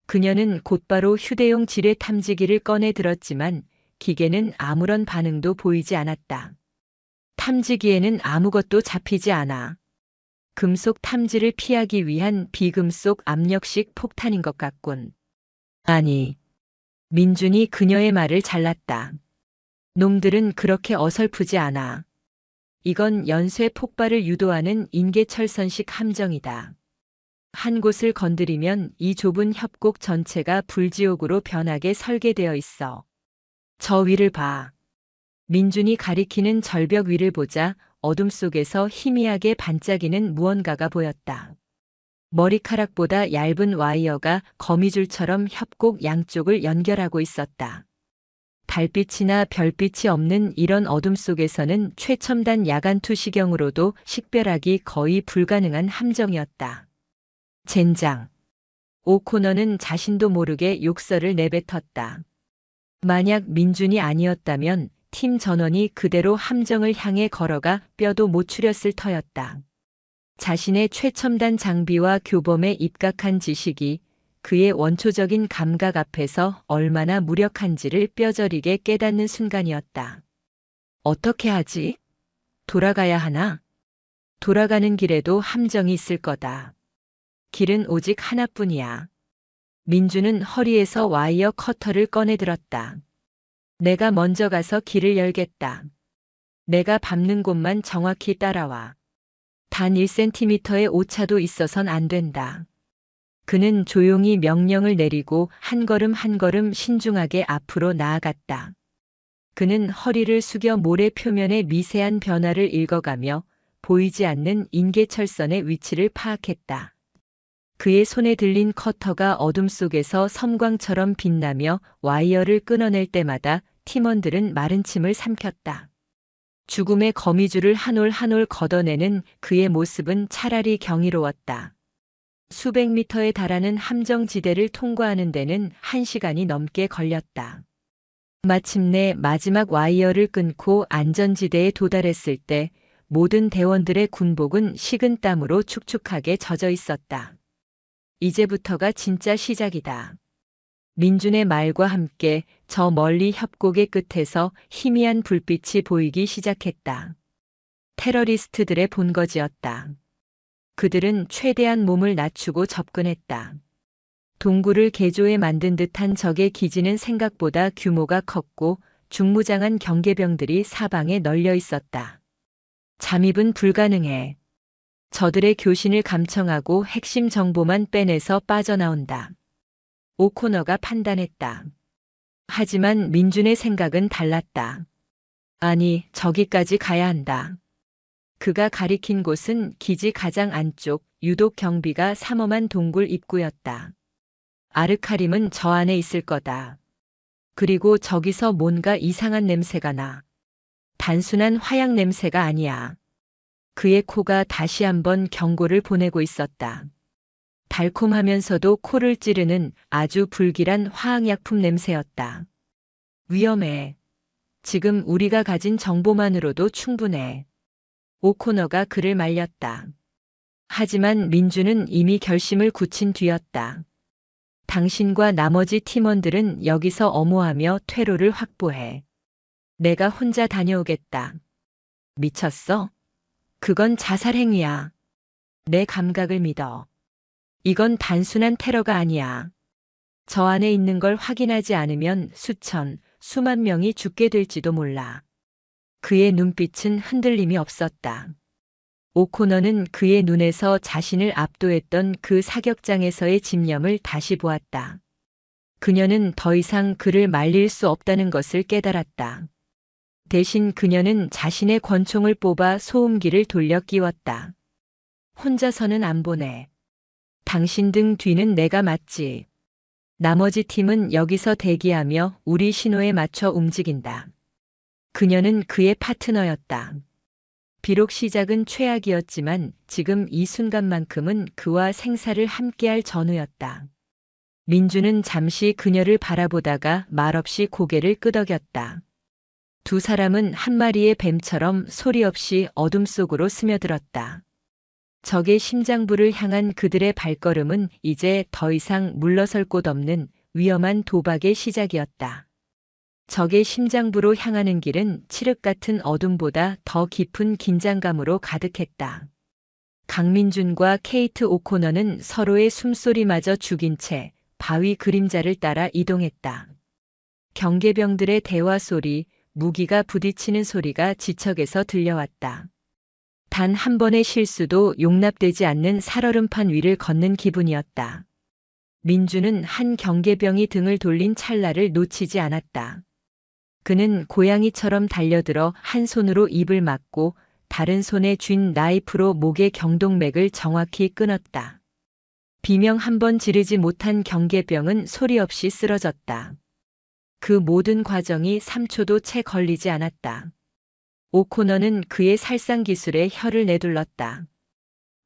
그녀는 곧바로 휴대용 지뢰 탐지기를 꺼내 들었지만 기계는 아무런 반응도 보이지 않았다. 탐지기에는 아무것도 잡히지 않아. 금속 탐지를 피하기 위한 비금속 압력식 폭탄인 것 같군. 아니. 민준이 그녀의 말을 잘랐다. 놈들은 그렇게 어설프지 않아. 이건 연쇄 폭발을 유도하는 인계철선식 함정이다. 한 곳을 건드리면 이 좁은 협곡 전체가 불지옥으로 변하게 설계되어 있어. 저 위를 봐. 민준이 가리키는 절벽 위를 보자 어둠 속에서 희미하게 반짝이는 무언가가 보였다. 머리카락보다 얇은 와이어가 거미줄처럼 협곡 양쪽을 연결하고 있었다. 달빛이나 별빛이 없는 이런 어둠 속에서는 최첨단 야간 투시경으로도 식별하기 거의 불가능한 함정이었다. 젠장. 오코너는 자신도 모르게 욕설을 내뱉었다. 만약 민준이 아니었다면 팀 전원이 그대로 함정을 향해 걸어가 뼈도 못 추렸을 터였다. 자신의 최첨단 장비와 교범에 입각한 지식이 그의 원초적인 감각 앞에서 얼마나 무력한지를 뼈저리게 깨닫는 순간이었다. 어떻게 하지? 돌아가야 하나? 돌아가는 길에도 함정이 있을 거다. 길은 오직 하나뿐이야. 민주는 허리에서 와이어 커터를 꺼내들었다. 내가 먼저 가서 길을 열겠다. 내가 밟는 곳만 정확히 따라와. 단 1cm의 오차도 있어선 안 된다. 그는 조용히 명령을 내리고 한 걸음 한 걸음 신중하게 앞으로 나아갔다. 그는 허리를 숙여 모래 표면의 미세한 변화를 읽어가며 보이지 않는 인계철선의 위치를 파악했다. 그의 손에 들린 커터가 어둠 속에서 섬광처럼 빛나며 와이어를 끊어낼 때마다 팀원들은 마른 침을 삼켰다. 죽음의 거미줄을 한 올 한 올 걷어내는 그의 모습은 차라리 경이로웠다. 수백 미터에 달하는 함정지대를 통과하는 데는 1시간이 넘게 걸렸다. 마침내 마지막 와이어를 끊고 안전지대에 도달했을 때 모든 대원들의 군복은 식은 땀으로 축축하게 젖어 있었다. 이제부터가 진짜 시작이다. 민준의 말과 함께 저 멀리 협곡의 끝에서 희미한 불빛이 보이기 시작했다. 테러리스트들의 본거지였다. 그들은 최대한 몸을 낮추고 접근했다. 동굴을 개조해 만든 듯한 적의 기지는 생각보다 규모가 컸고 중무장한 경계병들이 사방에 널려 있었다. 잠입은 불가능해. 저들의 교신을 감청하고 핵심 정보만 빼내서 빠져나온다. 오코너가 판단했다. 하지만 민준의 생각은 달랐다. 아니, 저기까지 가야 한다. 그가 가리킨 곳은 기지 가장 안쪽, 유독 경비가 삼엄한 동굴 입구였다. 아르카림은 저 안에 있을 거다. 그리고 저기서 뭔가 이상한 냄새가 나. 단순한 화약 냄새가 아니야. 그의 코가 다시 한번 경고를 보내고 있었다. 달콤하면서도 코를 찌르는 아주 불길한 화학약품 냄새였다. 위험해. 지금 우리가 가진 정보만으로도 충분해. 오코너가 그를 말렸다. 하지만 민주는 이미 결심을 굳힌 뒤였다. 당신과 나머지 팀원들은 여기서 엄호하며 퇴로를 확보해. 내가 혼자 다녀오겠다. 미쳤어? 그건 자살 행위야. 내 감각을 믿어. 이건 단순한 테러가 아니야. 저 안에 있는 걸 확인하지 않으면 수천, 수만 명이 죽게 될지도 몰라. 그의 눈빛은 흔들림이 없었다. 오코너는 그의 눈에서 자신을 압도했던 그 사격장에서의 집념을 다시 보았다. 그녀는 더 이상 그를 말릴 수 없다는 것을 깨달았다. 대신 그녀는 자신의 권총을 뽑아 소음기를 돌려 끼웠다. 혼자서는 안 보내. 당신 등 뒤는 내가 맞지. 나머지 팀은 여기서 대기하며 우리 신호에 맞춰 움직인다. 그녀는 그의 파트너였다. 비록 시작은 최악이었지만 지금 이 순간만큼은 그와 생사를 함께할 전우였다. 민주는 잠시 그녀를 바라보다가 말없이 고개를 끄덕였다. 두 사람은 한 마리의 뱀처럼 소리 없이 어둠 속으로 스며들었다. 적의 심장부를 향한 그들의 발걸음은 이제 더 이상 물러설 곳 없는 위험한 도박의 시작이었다. 적의 심장부로 향하는 길은 칠흑 같은 어둠보다 더 깊은 긴장감으로 가득했다. 강민준과 케이트 오코너는 서로의 숨소리마저 죽인 채 바위 그림자를 따라 이동했다. 경계병들의 대화 소리, 무기가 부딪히는 소리가 지척에서 들려왔다. 단 한 번의 실수도 용납되지 않는 살얼음판 위를 걷는 기분이었다. 민주는 한 경계병이 등을 돌린 찰나를 놓치지 않았다. 그는 고양이처럼 달려들어 한 손으로 입을 막고 다른 손에 쥔 나이프로 목의 경동맥을 정확히 끊었다. 비명 한 번 지르지 못한 경계병은 소리 없이 쓰러졌다. 그 모든 과정이 3초도 채 걸리지 않았다. 오코너는 그의 살상 기술에 혀를 내둘렀다.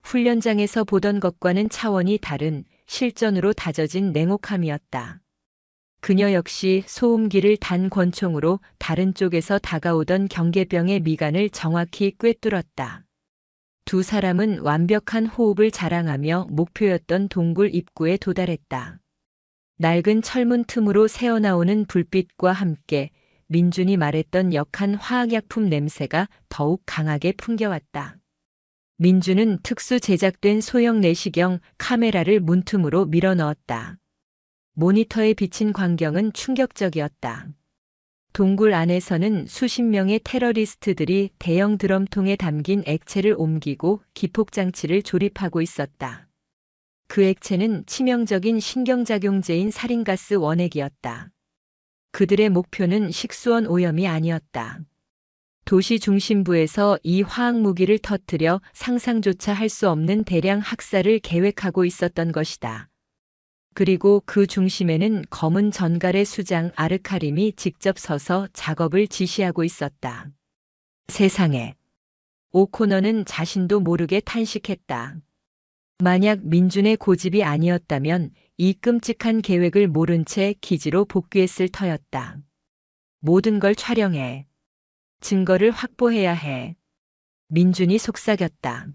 훈련장에서 보던 것과는 차원이 다른 실전으로 다져진 냉혹함이었다. 그녀 역시 소음기를 단 권총으로 다른 쪽에서 다가오던 경계병의 미간을 정확히 꿰뚫었다. 두 사람은 완벽한 호흡을 자랑하며 목표였던 동굴 입구에 도달했다. 낡은 철문 틈으로 새어나오는 불빛과 함께 민준이 말했던 역한 화학약품 냄새가 더욱 강하게 풍겨왔다. 민준은 특수 제작된 소형 내시경 카메라를 문틈으로 밀어넣었다. 모니터에 비친 광경은 충격적이었다. 동굴 안에서는 수십 명의 테러리스트들이 대형 드럼통에 담긴 액체를 옮기고 기폭장치를 조립하고 있었다. 그 액체는 치명적인 신경작용제인 살인가스 원액이었다. 그들의 목표는 식수원 오염이 아니었다. 도시 중심부에서 이 화학무기를 터뜨려 상상조차 할 수 없는 대량 학살을 계획하고 있었던 것이다. 그리고 그 중심에는 검은 전갈의 수장 아르카림이 직접 서서 작업을 지시하고 있었다. 세상에. 오코너는 자신도 모르게 탄식했다. 만약 민준의 고집이 아니었다면 이 끔찍한 계획을 모른 채 기지로 복귀했을 터였다. 모든 걸 촬영해. 증거를 확보해야 해. 민준이 속삭였다.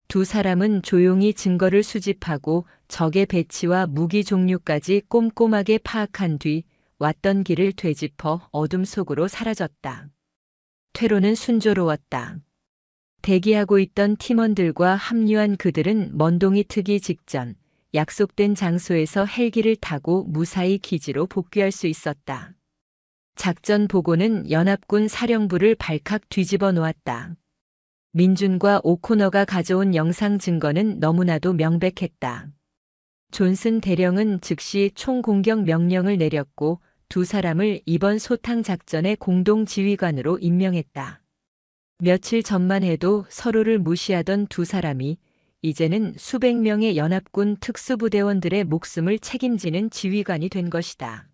두 사람은 조용히 증거를 수집하고 적의 배치와 무기 종류까지 꼼꼼하게 파악한 뒤 왔던 길을 되짚어 어둠 속으로 사라졌다. 퇴로는 순조로웠다. 대기하고 있던 팀원들과 합류한 그들은 먼동이 트기 직전 약속된 장소에서 헬기를 타고 무사히 기지로 복귀할 수 있었다. 작전 보고는 연합군 사령부를 발칵 뒤집어 놓았다. 민준과 오코너가 가져온 영상 증거는 너무나도 명백했다. 존슨 대령은 즉시 총공격 명령을 내렸고 두 사람을 이번 소탕 작전의 공동 지휘관으로 임명했다. 며칠 전만 해도 서로를 무시하던 두 사람이 이제는 수백 명의 연합군 특수부대원들의 목숨을 책임지는 지휘관이 된 것이다.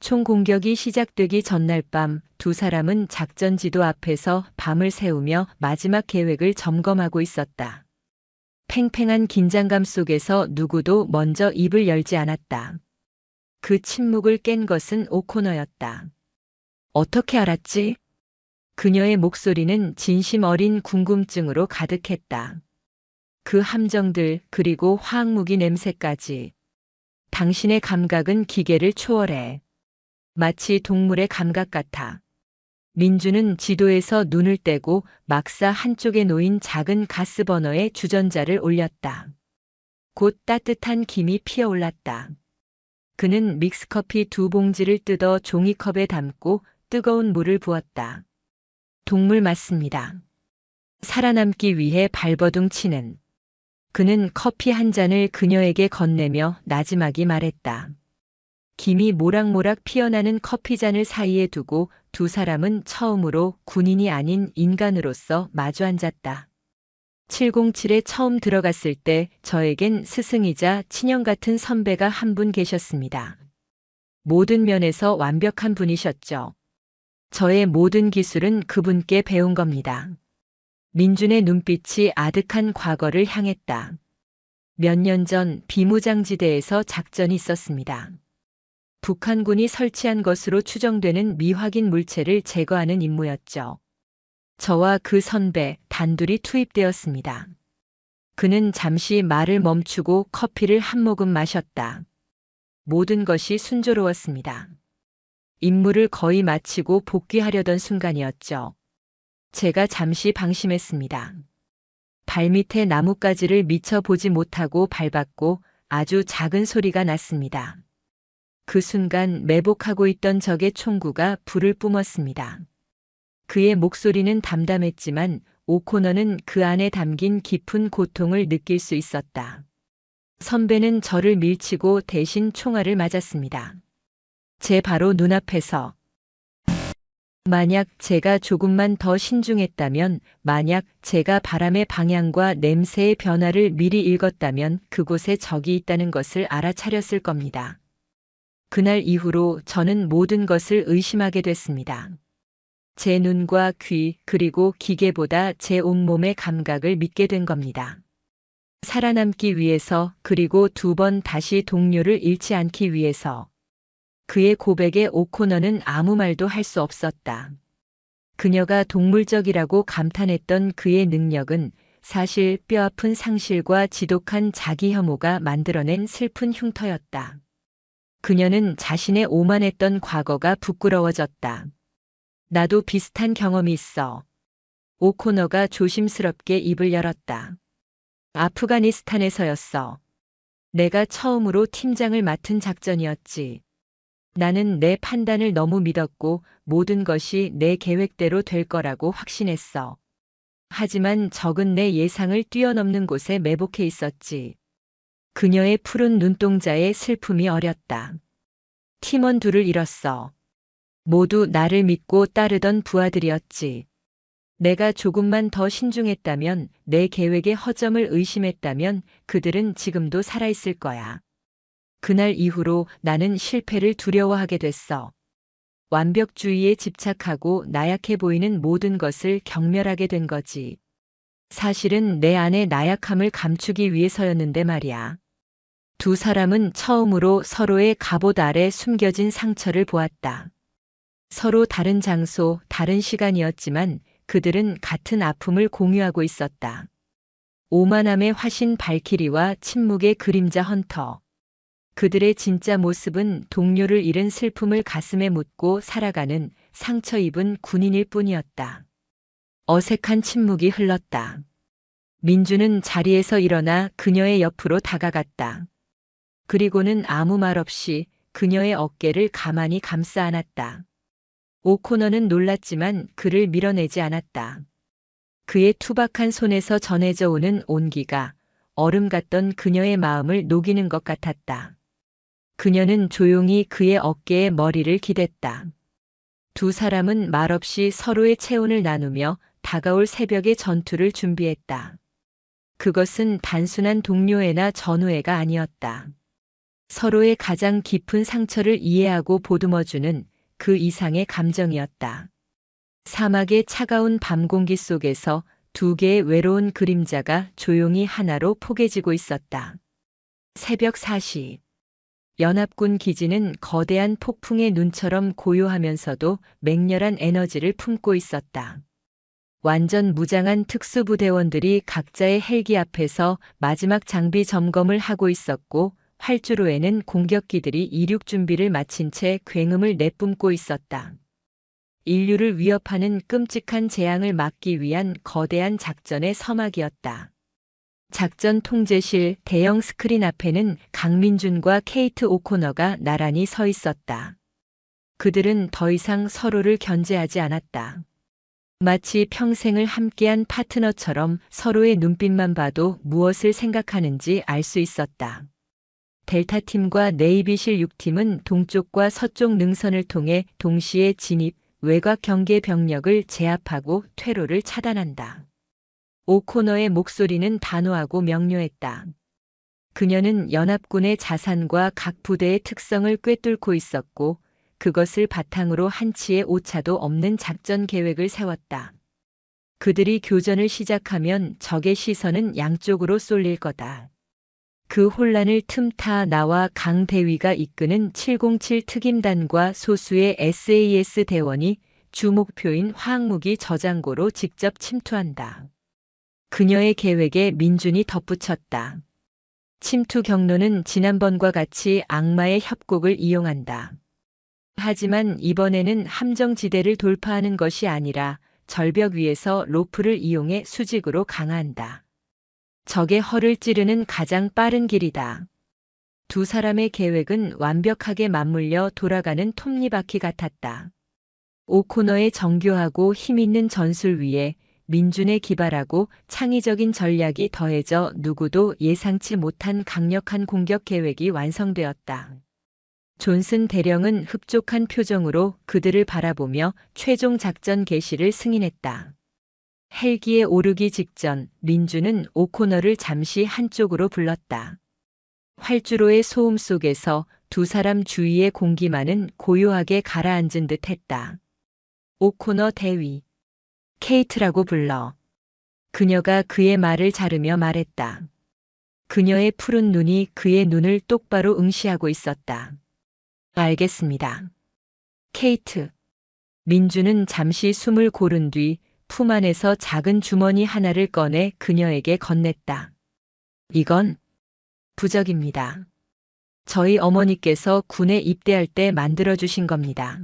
총공격이 시작되기 전날 밤 두 사람은 작전 지도 앞에서 밤을 새우며 마지막 계획을 점검하고 있었다. 팽팽한 긴장감 속에서 누구도 먼저 입을 열지 않았다. 그 침묵을 깬 것은 오코너였다. 어떻게 알았지? 그녀의 목소리는 진심 어린 궁금증으로 가득했다. 그 함정들 그리고 화학무기 냄새까지. 당신의 감각은 기계를 초월해. 마치 동물의 감각 같아. 민주는 지도에서 눈을 떼고 막사 한쪽에 놓인 작은 가스버너에 주전자를 올렸다. 곧 따뜻한 김이 피어올랐다. 그는 믹스커피 두 봉지를 뜯어 종이컵에 담고 뜨거운 물을 부었다. 동물 맞습니다. 살아남기 위해 발버둥 치는. 그는 커피 한 잔을 그녀에게 건네며 나지막이 말했다. 김이 모락모락 피어나는 커피잔을 사이에 두고 두 사람은 처음으로 군인이 아닌 인간으로서 마주 앉았다. 707에 처음 들어갔을 때 저에겐 스승이자 친형 같은 선배가 한 분 계셨습니다. 모든 면에서 완벽한 분이셨죠. 저의 모든 기술은 그분께 배운 겁니다. 민준의 눈빛이 아득한 과거를 향했다. 몇 년 전 비무장지대에서 작전이 있었습니다. 북한군이 설치한 것으로 추정되는 미확인 물체를 제거하는 임무였죠. 저와 그 선배 단둘이 투입되었습니다. 그는 잠시 말을 멈추고 커피를 한 모금 마셨다. 모든 것이 순조로웠습니다. 임무를 거의 마치고 복귀하려던 순간이었죠. 제가 잠시 방심했습니다. 발밑에 나뭇가지를 미처 보지 못하고 밟았고 아주 작은 소리가 났습니다. 그 순간 매복하고 있던 적의 총구가 불을 뿜었습니다. 그의 목소리는 담담했지만 오코너는 그 안에 담긴 깊은 고통을 느낄 수 있었다. 선배는 저를 밀치고 대신 총알을 맞았습니다. 제 바로 눈앞에서. 만약 제가 조금만 더 신중했다면, 만약 제가 바람의 방향과 냄새의 변화를 미리 읽었다면 그곳에 적이 있다는 것을 알아차렸을 겁니다. 그날 이후로 저는 모든 것을 의심하게 됐습니다. 제 눈과 귀, 그리고 기계보다 제 온몸의 감각을 믿게 된 겁니다. 살아남기 위해서, 그리고 2번 다시 동료를 잃지 않기 위해서. 그의 고백에 오코너는 아무 말도 할 수 없었다. 그녀가 동물적이라고 감탄했던 그의 능력은 사실 뼈아픈 상실과 지독한 자기 혐오가 만들어낸 슬픈 흉터였다. 그녀는 자신의 오만했던 과거가 부끄러워졌다. 나도 비슷한 경험이 있어. 오코너가 조심스럽게 입을 열었다. 아프가니스탄에서였어. 내가 처음으로 팀장을 맡은 작전이었지. 나는 내 판단을 너무 믿었고 모든 것이 내 계획대로 될 거라고 확신했어. 하지만 적은 내 예상을 뛰어넘는 곳에 매복해 있었지. 그녀의 푸른 눈동자에 슬픔이 어렸다. 팀원 둘을 잃었어. 모두 나를 믿고 따르던 부하들이었지. 내가 조금만 더 신중했다면, 내 계획의 허점을 의심했다면 그들은 지금도 살아있을 거야. 그날 이후로 나는 실패를 두려워하게 됐어. 완벽주의에 집착하고 나약해 보이는 모든 것을 경멸하게 된 거지. 사실은 내 안의 나약함을 감추기 위해서였는데 말이야. 2 사람은 처음으로 서로의 갑옷 아래 숨겨진 상처를 보았다. 서로 다른 장소, 다른 시간이었지만 그들은 같은 아픔을 공유하고 있었다. 오만함의 화신 발키리와 침묵의 그림자 헌터. 그들의 진짜 모습은 동료를 잃은 슬픔을 가슴에 묻고 살아가는 상처 입은 군인일 뿐이었다. 어색한 침묵이 흘렀다. 민주는 자리에서 일어나 그녀의 옆으로 다가갔다. 그리고는 아무 말 없이 그녀의 어깨를 가만히 감싸 안았다. 오코너는 놀랐지만 그를 밀어내지 않았다. 그의 투박한 손에서 전해져 오는 온기가 얼음 같던 그녀의 마음을 녹이는 것 같았다. 그녀는 조용히 그의 어깨에 머리를 기댔다. 2 사람은 말없이 서로의 체온을 나누며 다가올 새벽의 전투를 준비했다. 그것은 단순한 동료애나 전우애가 아니었다. 서로의 가장 깊은 상처를 이해하고 보듬어주는 그 이상의 감정이었다. 사막의 차가운 밤 공기 속에서 2 개의 외로운 그림자가 조용히 하나로 포개지고 있었다. 새벽 4시. 연합군 기지는 거대한 폭풍의 눈처럼 고요하면서도 맹렬한 에너지를 품고 있었다. 완전 무장한 특수부대원들이 각자의 헬기 앞에서 마지막 장비 점검을 하고 있었고, 활주로에는 공격기들이 이륙 준비를 마친 채 굉음을 내뿜고 있었다. 인류를 위협하는 끔찍한 재앙을 막기 위한 거대한 작전의 서막이었다. 작전 통제실 대형 스크린 앞에는 강민준과 케이트 오코너가 나란히 서 있었다. 그들은 더 이상 서로를 견제하지 않았다. 마치 평생을 함께한 파트너처럼 서로의 눈빛만 봐도 무엇을 생각하는지 알 수 있었다. 델타팀과 네이비실 6팀은 동쪽과 서쪽 능선을 통해 동시에 진입, 외곽 경계 병력을 제압하고 퇴로를 차단한다. 오코너의 목소리는 단호하고 명료했다. 그녀는 연합군의 자산과 각 부대의 특성을 꿰뚫고 있었고, 그것을 바탕으로 한치의 오차도 없는 작전 계획을 세웠다. 그들이 교전을 시작하면 적의 시선은 양쪽으로 쏠릴 거다. 그 혼란을 틈타 나와 강 대위가 이끄는 707 특임단과 소수의 SAS 대원이 주 목표인 화학무기 저장고로 직접 침투한다. 그녀의 계획에 민준이 덧붙였다. 침투 경로는 지난번과 같이 악마의 협곡을 이용한다. 하지만 이번에는 함정지대를 돌파하는 것이 아니라 절벽 위에서 로프를 이용해 수직으로 강화한다. 적의 허를 찌르는 가장 빠른 길이다. 2 사람의 계획은 완벽하게 맞물려 돌아가는 톱니바퀴 같았다. 오코너의 정교하고 힘있는 전술 위에 민준의 기발하고 창의적인 전략이 더해져 누구도 예상치 못한 강력한 공격 계획이 완성되었다. 존슨 대령은 흡족한 표정으로 그들을 바라보며 최종 작전 개시를 승인했다. 헬기에 오르기 직전 민준은 오코너를 잠시 한쪽으로 불렀다. 활주로의 소음 속에서 두 사람 주위의 공기만은 고요하게 가라앉은 듯 했다. 오코너 대위. 케이트라고 불러. 그녀가 그의 말을 자르며 말했다. 그녀의 푸른 눈이 그의 눈을 똑바로 응시하고 있었다. 알겠습니다. 케이트. 민주는 잠시 숨을 고른 뒤 품 안에서 작은 주머니 하나를 꺼내 그녀에게 건넸다. 이건 부적입니다. 저희 어머니께서 군에 입대할 때 만들어주신 겁니다.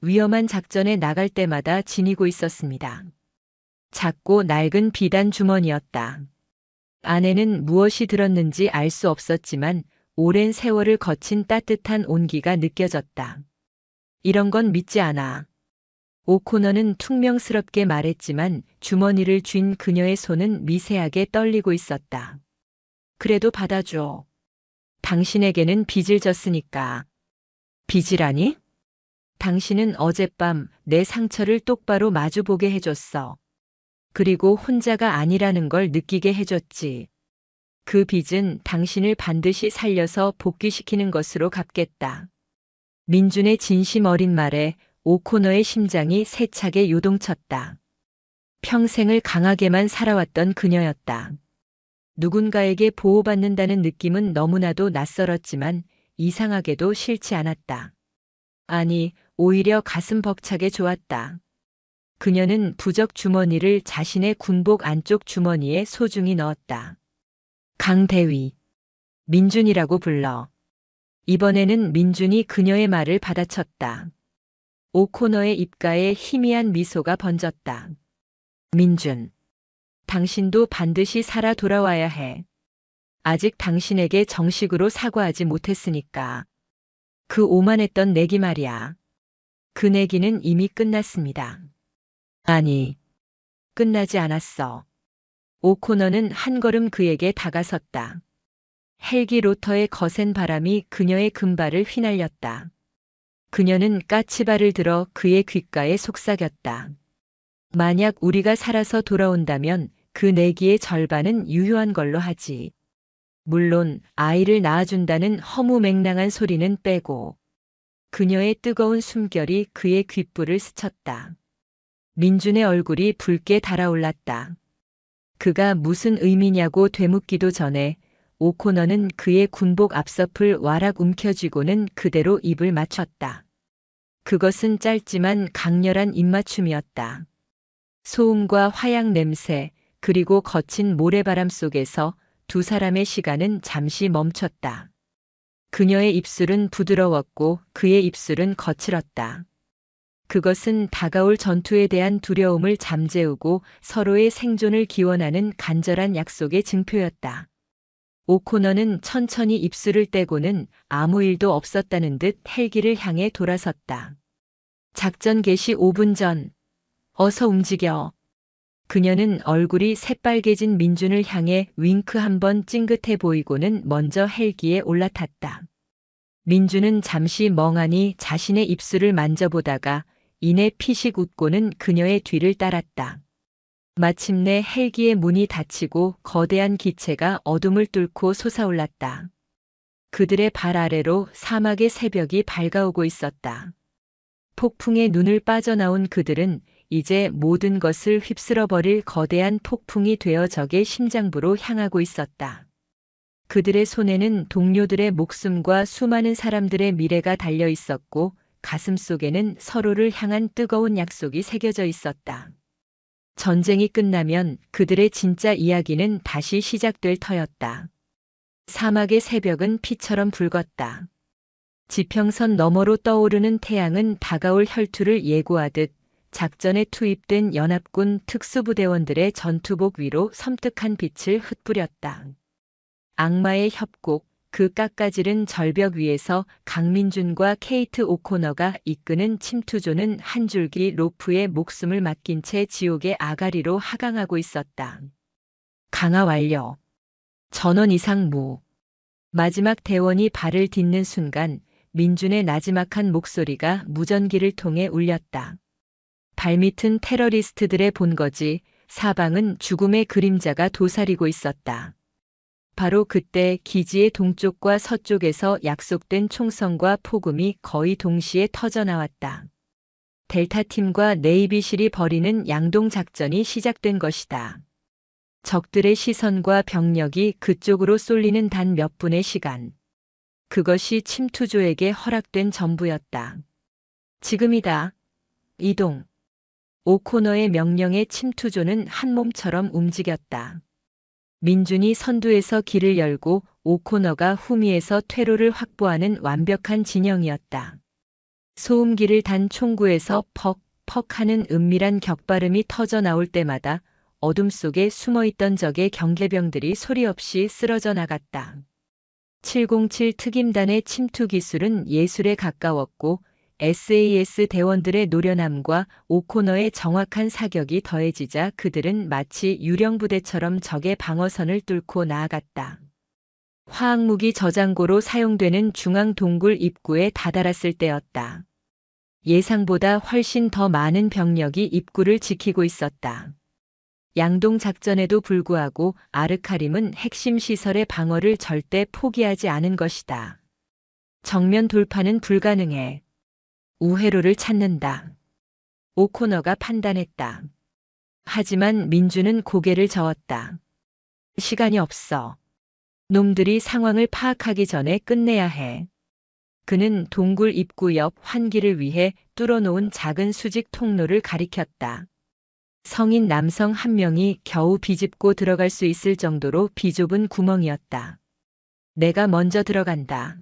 위험한 작전에 나갈 때마다 지니고 있었습니다. 작고 낡은 비단 주머니였다. 안에는 무엇이 들었는지 알 수 없었지만 오랜 세월을 거친 따뜻한 온기가 느껴졌다. 이런 건 믿지 않아. 오코너는 퉁명스럽게 말했지만 주머니를 쥔 그녀의 손은 미세하게 떨리고 있었다. 그래도 받아줘. 당신에게는 빚을 졌으니까. 빚이라니? 당신은 어젯밤 내 상처를 똑바로 마주보게 해줬어. 그리고 혼자가 아니라는 걸 느끼게 해줬지. 그 빚은 당신을 반드시 살려서 복귀시키는 것으로 갚겠다. 민준의 진심 어린 말에 오코너의 심장이 세차게 요동쳤다. 평생을 강하게만 살아왔던 그녀였다. 누군가에게 보호받는다는 느낌은 너무나도 낯설었지만 이상하게도 싫지 않았다. 아니, 오히려 가슴 벅차게 좋았다. 그녀는 부적 주머니를 자신의 군복 안쪽 주머니에 소중히 넣었다. 강대위. 민준이라고 불러. 이번에는 민준이 그녀의 말을 받아쳤다. 오코너의 입가에 희미한 미소가 번졌다. 민준. 당신도 반드시 살아 돌아와야 해. 아직 당신에게 정식으로 사과하지 못했으니까. 그 오만했던 내기 말이야. 그 내기는 이미 끝났습니다. 아니, 끝나지 않았어. 오코너는 한 걸음 그에게 다가섰다. 헬기 로터의 거센 바람이 그녀의 금발을 휘날렸다. 그녀는 까치발을 들어 그의 귓가에 속삭였다. 만약 우리가 살아서 돌아온다면 그 내기의 절반은 유효한 걸로 하지. 물론 아이를 낳아준다는 허무맹랑한 소리는 빼고. 그녀의 뜨거운 숨결이 그의 귓불을 스쳤다. 민준의 얼굴이 붉게 달아올랐다. 그가 무슨 의미냐고 되묻기도 전에 오코너는 그의 군복 앞섭을 와락 움켜쥐고는 그대로 입을 맞췄다. 그것은 짧지만 강렬한 입맞춤이었다. 소음과 화약 냄새, 그리고 거친 모래바람 속에서 두 사람의 시간은 잠시 멈췄다. 그녀의 입술은 부드러웠고 그의 입술은 거칠었다. 그것은 다가올 전투에 대한 두려움을 잠재우고 서로의 생존을 기원하는 간절한 약속의 증표였다. 오코너는 천천히 입술을 떼고는 아무 일도 없었다는 듯 헬기를 향해 돌아섰다. 작전 개시 5분 전. 어서 움직여. 그녀는 얼굴이 새빨개진 민준을 향해 윙크 한번 찡긋해 보이고는 먼저 헬기에 올라탔다. 민준은 잠시 멍하니 자신의 입술을 만져보다가 이내 피식 웃고는 그녀의 뒤를 따랐다. 마침내 헬기의 문이 닫히고 거대한 기체가 어둠을 뚫고 솟아올랐다. 그들의 발 아래로 사막의 새벽이 밝아오고 있었다. 폭풍에 눈을 빠져나온 그들은 이제 모든 것을 휩쓸어버릴 거대한 폭풍이 되어 적의 심장부로 향하고 있었다. 그들의 손에는 동료들의 목숨과 수많은 사람들의 미래가 달려 있었고 가슴 속에는 서로를 향한 뜨거운 약속이 새겨져 있었다. 전쟁이 끝나면 그들의 진짜 이야기는 다시 시작될 터였다. 사막의 새벽은 피처럼 붉었다. 지평선 너머로 떠오르는 태양은 다가올 혈투를 예고하듯 작전에 투입된 연합군 특수부대원들의 전투복 위로 섬뜩한 빛을 흩뿌렸다. 악마의 협곡, 그 깎아지른 절벽 위에서 강민준과 케이트 오코너가 이끄는 침투조는 한 줄기 로프에 목숨을 맡긴 채 지옥의 아가리로 하강하고 있었다. 강화 완료. 전원 이상 무. 마지막 대원이 발을 딛는 순간 민준의 나지막한 목소리가 무전기를 통해 울렸다. 발밑은 테러리스트들의 본거지, 사방은 죽음의 그림자가 도사리고 있었다. 바로 그때 기지의 동쪽과 서쪽에서 약속된 총성과 폭음이 거의 동시에 터져나왔다. 델타팀과 네이비실이 벌이는 양동작전이 시작된 것이다. 적들의 시선과 병력이 그쪽으로 쏠리는 단 몇 분의 시간. 그것이 침투조에게 허락된 전부였다. 지금이다. 이동. 오코너의 명령에 침투조는 한 몸처럼 움직였다. 민준이 선두에서 길을 열고 오코너가 후미에서 퇴로를 확보하는 완벽한 진영이었다. 소음기를 단 총구에서 퍽퍽 하는 은밀한 격발음이 터져 나올 때마다 어둠 속에 숨어있던 적의 경계병들이 소리 없이 쓰러져 나갔다. 707 특임단의 침투 기술은 예술에 가까웠고 SAS 대원들의 노련함과 오코너의 정확한 사격이 더해지자 그들은 마치 유령부대처럼 적의 방어선을 뚫고 나아갔다. 화학무기 저장고로 사용되는 중앙 동굴 입구에 다다랐을 때였다. 예상보다 훨씬 더 많은 병력이 입구를 지키고 있었다. 양동 작전에도 불구하고 아르카림은 핵심 시설의 방어를 절대 포기하지 않은 것이다. 정면 돌파는 불가능해. 우회로를 찾는다. 오코너가 판단했다. 하지만 민주는 고개를 저었다. 시간이 없어. 놈들이 상황을 파악하기 전에 끝내야 해. 그는 동굴 입구 옆 환기를 위해 뚫어놓은 작은 수직 통로를 가리켰다. 성인 남성 한 명이 겨우 비집고 들어갈 수 있을 정도로 비좁은 구멍이었다. 내가 먼저 들어간다.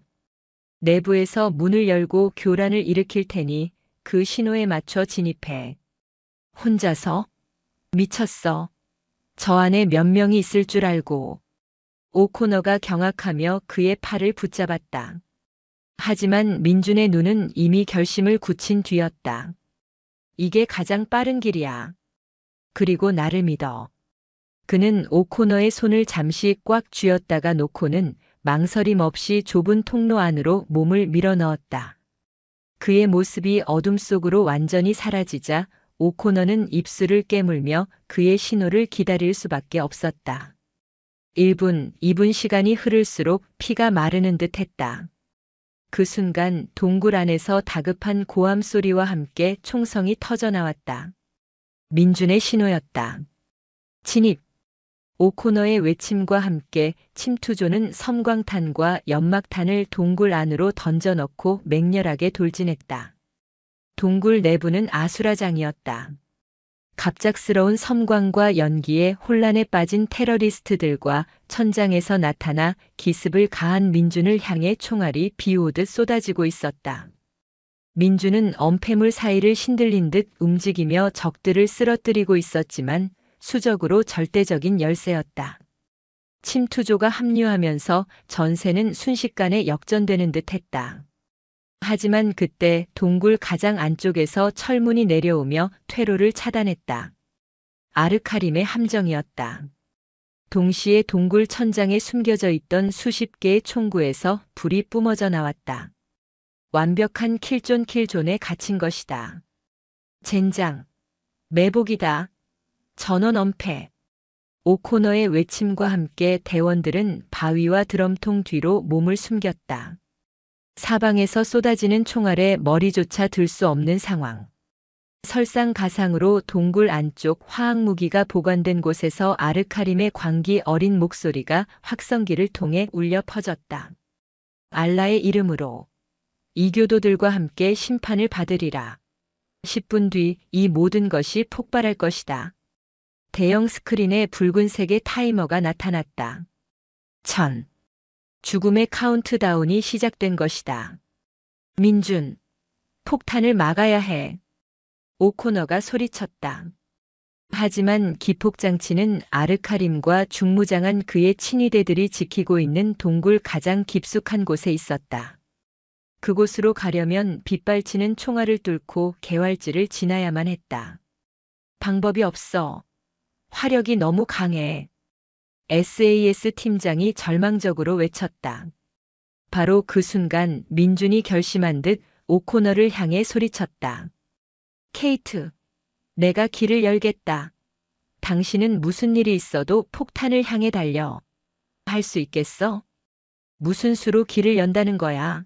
내부에서 문을 열고 교란을 일으킬 테니 그 신호에 맞춰 진입해. 혼자서? 미쳤어. 저 안에 몇 명이 있을 줄 알고. 오코너가 경악하며 그의 팔을 붙잡았다. 하지만 민준의 눈은 이미 결심을 굳힌 뒤였다. 이게 가장 빠른 길이야. 그리고 나를 믿어. 그는 오코너의 손을 잠시 꽉 쥐었다가 놓고는 망설임 없이 좁은 통로 안으로 몸을 밀어넣었다. 그의 모습이 어둠 속으로 완전히 사라지자 오코너는 입술을 깨물며 그의 신호를 기다릴 수밖에 없었다. 1분, 2분 시간이 흐를수록 피가 마르는 듯 했다. 그 순간 동굴 안에서 다급한 고함 소리와 함께 총성이 터져나왔다. 민준의 신호였다. 진입! 오코너의 외침과 함께 침투조는 섬광탄과 연막탄을 동굴 안으로 던져넣고 맹렬하게 돌진했다. 동굴 내부는 아수라장이었다. 갑작스러운 섬광과 연기에 혼란에 빠진 테러리스트들과 천장에서 나타나 기습을 가한 민준을 향해 총알이 비 오듯 쏟아지고 있었다. 민준은 엄폐물 사이를 신들린 듯 움직이며 적들을 쓰러뜨리고 있었지만 수적으로 절대적인 열세였다. 침투조가 합류하면서 전세는 순식간에 역전되는 듯 했다. 하지만 그때 동굴 가장 안쪽에서 철문이 내려오며 퇴로를 차단했다. 아르카림의 함정이었다. 동시에 동굴 천장에 숨겨져 있던 수십 개의 총구에서 불이 뿜어져 나왔다. 완벽한 킬존에 갇힌 것이다. 젠장. 매복이다. 전원 엄폐. 오코너의 외침과 함께 대원들은 바위와 드럼통 뒤로 몸을 숨겼다. 사방에서 쏟아지는 총알에 머리조차 들 수 없는 상황. 설상가상으로 동굴 안쪽 화학무기가 보관된 곳에서 아르카림의 광기 어린 목소리가 확성기를 통해 울려 퍼졌다. 알라의 이름으로 이교도들과 함께 심판을 받으리라. 10분 뒤 이 모든 것이 폭발할 것이다. 대형 스크린에 붉은색의 타이머가 나타났다. 1000. 죽음의 카운트다운이 시작된 것이다. 민준, 폭탄을 막아야 해. 오코너가 소리쳤다. 하지만 기폭장치는 아르카림과 중무장한 그의 친위대들이 지키고 있는 동굴 가장 깊숙한 곳에 있었다. 그곳으로 가려면 빗발치는 총알을 뚫고 개활지를 지나야만 했다. 방법이 없어. 화력이 너무 강해. SAS 팀장이 절망적으로 외쳤다. 바로 그 순간 민준이 결심한 듯 오코너를 향해 소리쳤다. 케이트, 내가 길을 열겠다. 당신은 무슨 일이 있어도 폭탄을 향해 달려. 할 수 있겠어? 무슨 수로 길을 연다는 거야?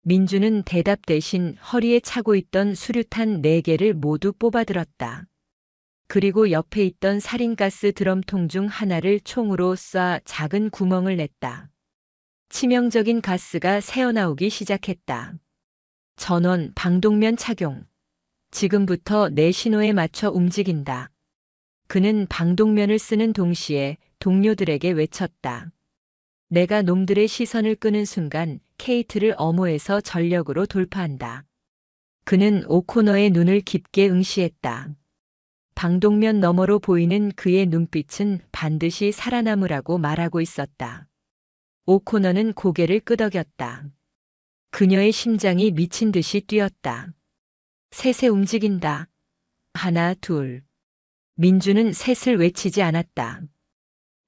민주는 대답 대신 허리에 차고 있던 수류탄 4개를 모두 뽑아들었다. 그리고 옆에 있던 살인가스 드럼통 중 하나를 총으로 쏴 작은 구멍을 냈다. 치명적인 가스가 새어나오기 시작했다. 전원 방독면 착용. 지금부터 내 신호에 맞춰 움직인다. 그는 방독면을 쓰는 동시에 동료들에게 외쳤다. 내가 놈들의 시선을 끄는 순간 케이트를 엄호해서 전력으로 돌파한다. 그는 오코너의 눈을 깊게 응시했다. 방독면 너머로 보이는 그의 눈빛은 반드시 살아남으라고 말하고 있었다. 오코너는 고개를 끄덕였다. 그녀의 심장이 미친 듯이 뛰었다. 셋에 움직인다. 하나, 둘. 민주는 셋을 외치지 않았다.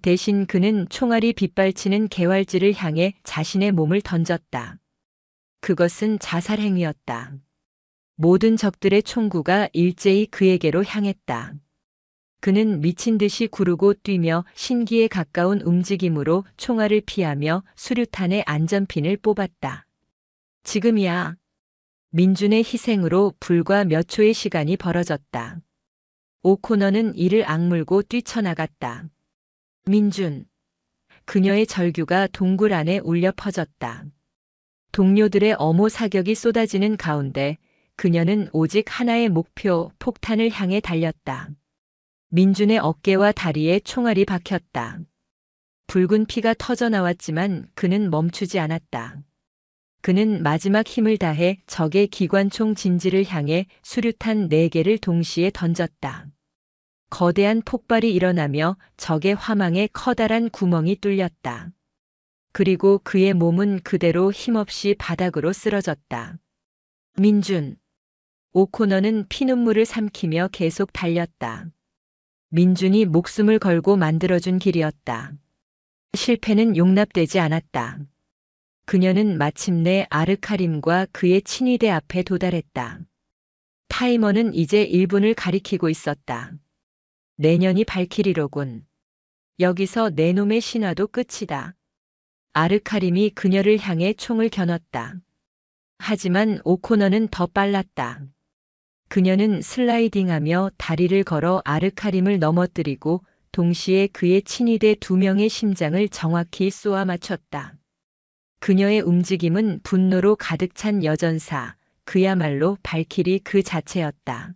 대신 그는 총알이 빗발치는 개활지를 향해 자신의 몸을 던졌다. 그것은 자살 행위였다. 모든 적들의 총구가 일제히 그에게로 향했다. 그는 미친 듯이 구르고 뛰며 신기에 가까운 움직임으로 총알을 피하며 수류탄의 안전핀을 뽑았다. 지금이야. 민준의 희생으로 불과 몇 초의 시간이 벌어졌다. 오코너는 이를 악물고 뛰쳐나갔다. 민준. 그녀의 절규가 동굴 안에 울려 퍼졌다. 동료들의 엄호 사격이 쏟아지는 가운데 그녀는 오직 하나의 목표, 폭탄을 향해 달렸다. 민준의 어깨와 다리에 총알이 박혔다. 붉은 피가 터져 나왔지만 그는 멈추지 않았다. 그는 마지막 힘을 다해 적의 기관총 진지를 향해 수류탄 4개를 동시에 던졌다. 거대한 폭발이 일어나며 적의 화망에 커다란 구멍이 뚫렸다. 그리고 그의 몸은 그대로 힘없이 바닥으로 쓰러졌다. 민준. 오코너는 피눈물을 삼키며 계속 달렸다. 민준이 목숨을 걸고 만들어준 길이었다. 실패는 용납되지 않았다. 그녀는 마침내 아르카림과 그의 친위대 앞에 도달했다. 타이머는 이제 1분을 가리키고 있었다. 내년이 발키리로군. 여기서 내 놈의 신화도 끝이다. 아르카림이 그녀를 향해 총을 겨눴다. 하지만 오코너는 더 빨랐다. 그녀는 슬라이딩하며 다리를 걸어 아르카림을 넘어뜨리고 동시에 그의 친위대 2명의 심장을 정확히 쏘아 맞췄다. 그녀의 움직임은 분노로 가득 찬 여전사, 그야말로 발키리 그 자체였다.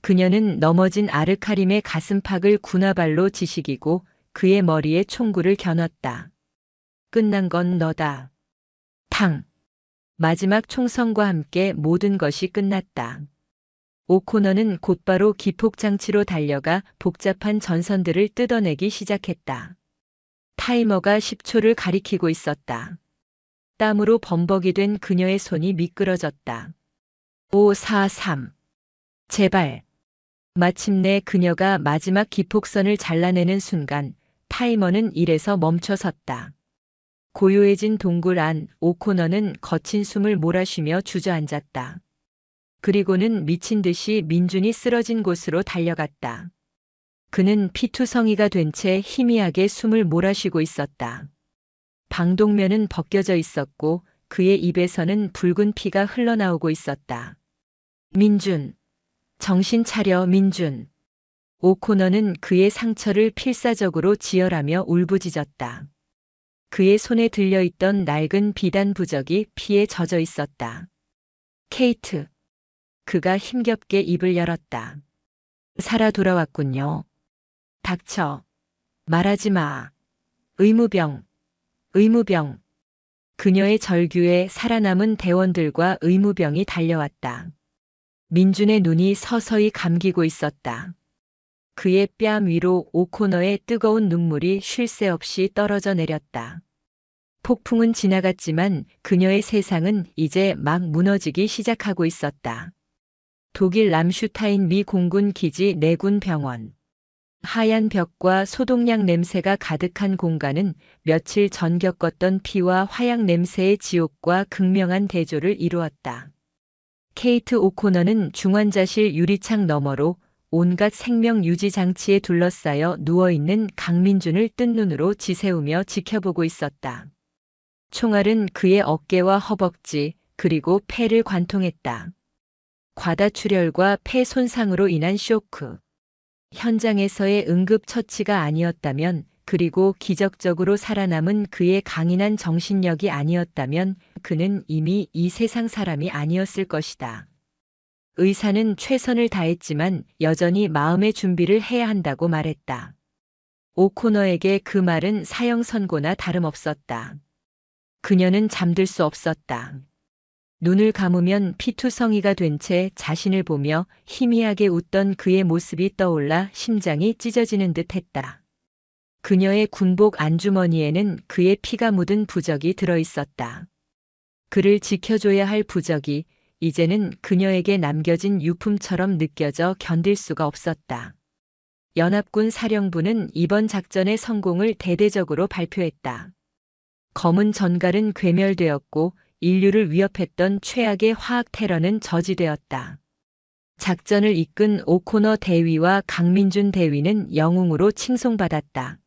그녀는 넘어진 아르카림의 가슴팍을 군화발로 지식이고 그의 머리에 총구를 겨눴다. 끝난 건 너다. 탕. 마지막 총성과 함께 모든 것이 끝났다. 오코너는 곧바로 기폭장치로 달려가 복잡한 전선들을 뜯어내기 시작했다. 타이머가 10초를 가리키고 있었다. 땀으로 범벅이 된 그녀의 손이 미끄러졌다. 5, 4, 3. 제발. 마침내 그녀가 마지막 기폭선을 잘라내는 순간 타이머는 1에서 멈춰섰다. 고요해진 동굴 안 오코너는 거친 숨을 몰아쉬며 주저앉았다. 그리고는 미친 듯이 민준이 쓰러진 곳으로 달려갔다. 그는 피투성이가 된 채 희미하게 숨을 몰아쉬고 있었다. 방독면은 벗겨져 있었고 그의 입에서는 붉은 피가 흘러나오고 있었다. 민준. 정신 차려, 민준. 오코너는 그의 상처를 필사적으로 지혈하며 울부짖었다. 그의 손에 들려있던 낡은 비단 부적이 피에 젖어 있었다. 케이트. 그가 힘겹게 입을 열었다. 살아 돌아왔군요. 닥쳐. 말하지 마. 의무병. 의무병. 그녀의 절규에 살아남은 대원들과 의무병이 달려왔다. 민준의 눈이 서서히 감기고 있었다. 그의 뺨 위로 오코너의 뜨거운 눈물이 쉴 새 없이 떨어져 내렸다. 폭풍은 지나갔지만 그녀의 세상은 이제 막 무너지기 시작하고 있었다. 독일 람슈타인 미 공군 기지 내군 병원. 하얀 벽과 소독약 냄새가 가득한 공간은 며칠 전 겪었던 피와 화약 냄새의 지옥과 극명한 대조를 이루었다. 케이트 오코너는 중환자실 유리창 너머로 온갖 생명 유지 장치에 둘러싸여 누워있는 강민준을 뜬 눈으로 지새우며 지켜보고 있었다. 총알은 그의 어깨와 허벅지 그리고 폐를 관통했다. 과다출혈과 폐 손상으로 인한 쇼크. 현장에서의 응급처치가 아니었다면, 그리고 기적적으로 살아남은 그의 강인한 정신력이 아니었다면 그는 이미 이 세상 사람이 아니었을 것이다. 의사는 최선을 다했지만 여전히 마음의 준비를 해야 한다고 말했다. 오코너에게 그 말은 사형 선고나 다름없었다. 그녀는 잠들 수 없었다. 눈을 감으면 피투성이가 된 채 자신을 보며 희미하게 웃던 그의 모습이 떠올라 심장이 찢어지는 듯 했다. 그녀의 군복 안주머니에는 그의 피가 묻은 부적이 들어있었다. 그를 지켜줘야 할 부적이 이제는 그녀에게 남겨진 유품처럼 느껴져 견딜 수가 없었다. 연합군 사령부는 이번 작전의 성공을 대대적으로 발표했다. 검은 전갈은 괴멸되었고 인류를 위협했던 최악의 화학 테러는 저지되었다. 작전을 이끈 오코너 대위와 강민준 대위는 영웅으로 칭송받았다.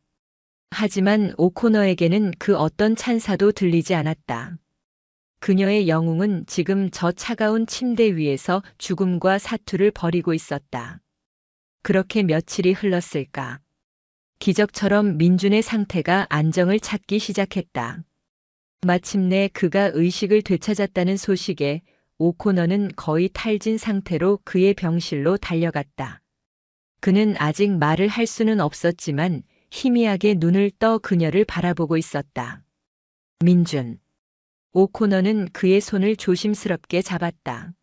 하지만 오코너에게는 그 어떤 찬사도 들리지 않았다. 그녀의 영웅은 지금 저 차가운 침대 위에서 죽음과 사투를 벌이고 있었다. 그렇게 며칠이 흘렀을까. 기적처럼 민준의 상태가 안정을 찾기 시작했다. 마침내 그가 의식을 되찾았다는 소식에 오코너는 거의 탈진 상태로 그의 병실로 달려갔다. 그는 아직 말을 할 수는 없었지만 희미하게 눈을 떠 그녀를 바라보고 있었다. 민준. 오코너는 그의 손을 조심스럽게 잡았다.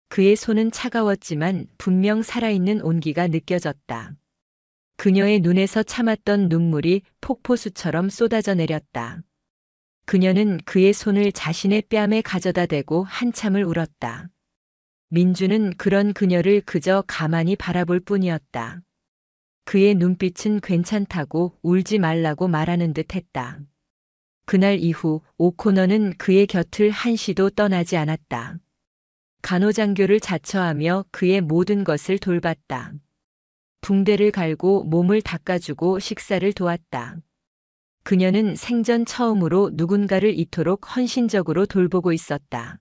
그의 손은 차가웠지만 분명 살아있는 온기가 느껴졌다. 그녀의 눈에서 참았던 눈물이 폭포수처럼 쏟아져 내렸다. 그녀는 그의 손을 자신의 뺨에 가져다 대고 한참을 울었다. 민주는 그런 그녀를 그저 가만히 바라볼 뿐이었다. 그의 눈빛은 괜찮다고 울지 말라고 말하는 듯 했다. 그날 이후 오코너는 그의 곁을 한시도 떠나지 않았다. 간호장교를 자처하며 그의 모든 것을 돌봤다. 붕대를 갈고 몸을 닦아주고 식사를 도왔다. 그녀는 생전 처음으로 누군가를 이토록 헌신적으로 돌보고 있었다.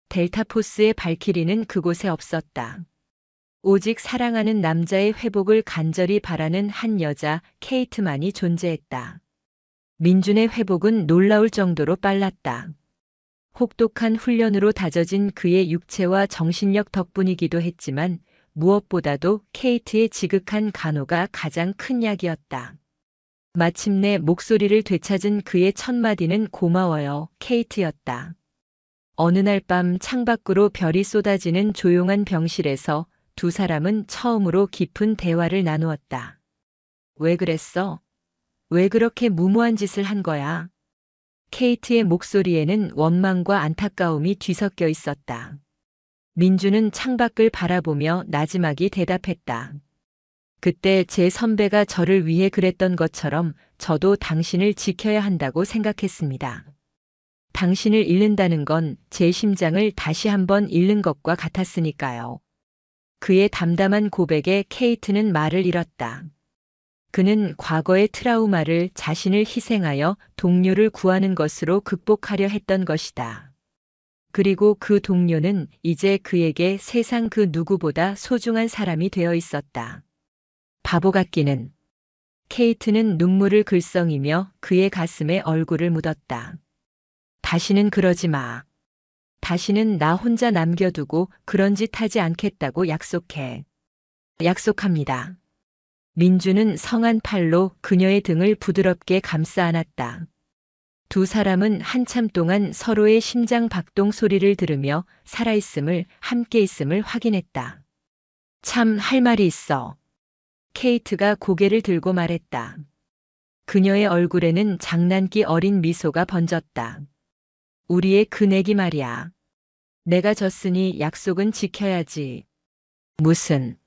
델타포스의 발키리는 그곳에 없었다. 오직 사랑하는 남자의 회복을 간절히 바라는 한 여자 케이트만이 존재했다. 민준의 회복은 놀라울 정도로 빨랐다. 혹독한 훈련으로 다져진 그의 육체와 정신력 덕분이기도 했지만 무엇보다도 케이트의 지극한 간호가 가장 큰 약이었다. 마침내 목소리를 되찾은 그의 첫 마디는 고마워요, 케이트였다. 어느 날 밤 창밖으로 별이 쏟아지는 조용한 병실에서 두 사람은 처음으로 깊은 대화를 나누었다. 왜 그랬어? 왜 그렇게 무모한 짓을 한 거야? 케이트의 목소리에는 원망과 안타까움이 뒤섞여 있었다. 민주는 창밖을 바라보며 나지막이 대답했다. 그때 제 선배가 저를 위해 그랬던 것처럼 저도 당신을 지켜야 한다고 생각했습니다. 당신을 잃는다는 건 제 심장을 다시 한번 잃는 것과 같았으니까요. 그의 담담한 고백에 케이트는 말을 잃었다. 그는 과거의 트라우마를 자신을 희생하여 동료를 구하는 것으로 극복하려 했던 것이다. 그리고 그 동료는 이제 그에게 세상 그 누구보다 소중한 사람이 되어 있었다. 바보 같기는. 케이트는 눈물을 글썽이며 그의 가슴에 얼굴을 묻었다. 다시는 그러지 마. 다시는 나 혼자 남겨두고 그런 짓 하지 않겠다고 약속해. 약속합니다. 민주는 성한 팔로 그녀의 등을 부드럽게 감싸 안았다. 두 사람은 한참 동안 서로의 심장 박동 소리를 들으며 살아있음을, 함께 있음을 확인했다. 참 할 말이 있어. 케이트가 고개를 들고 말했다. 그녀의 얼굴에는 장난기 어린 미소가 번졌다. 우리의 큰애기 말이야. 내가 졌으니 약속은 지켜야지. 무슨?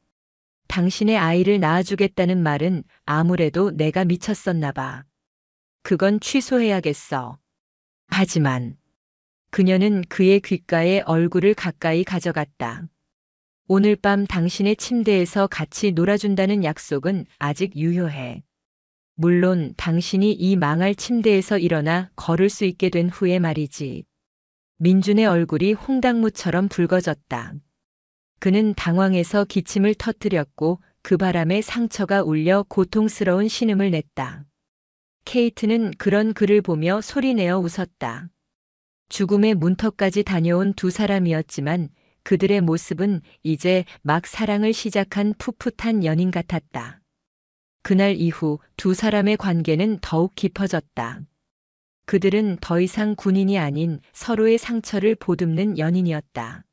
당신의 아이를 낳아주겠다는 말은 아무래도 내가 미쳤었나 봐. 그건 취소해야겠어. 하지만 그녀는 그의 귓가에 얼굴을 가까이 가져갔다. 오늘 밤 당신의 침대에서 같이 놀아준다는 약속은 아직 유효해. 물론 당신이 이 망할 침대에서 일어나 걸을 수 있게 된 후에 말이지. 민준의 얼굴이 홍당무처럼 붉어졌다. 그는 당황해서 기침을 터뜨렸고 그 바람에 상처가 울려 고통스러운 신음을 냈다. 케이트는 그런 그를 보며 소리내어 웃었다. 죽음의 문턱까지 다녀온 두 사람이었지만 그들의 모습은 이제 막 사랑을 시작한 풋풋한 연인 같았다. 그날 이후 두 사람의 관계는 더욱 깊어졌다. 그들은 더 이상 군인이 아닌 서로의 상처를 보듬는 연인이었다.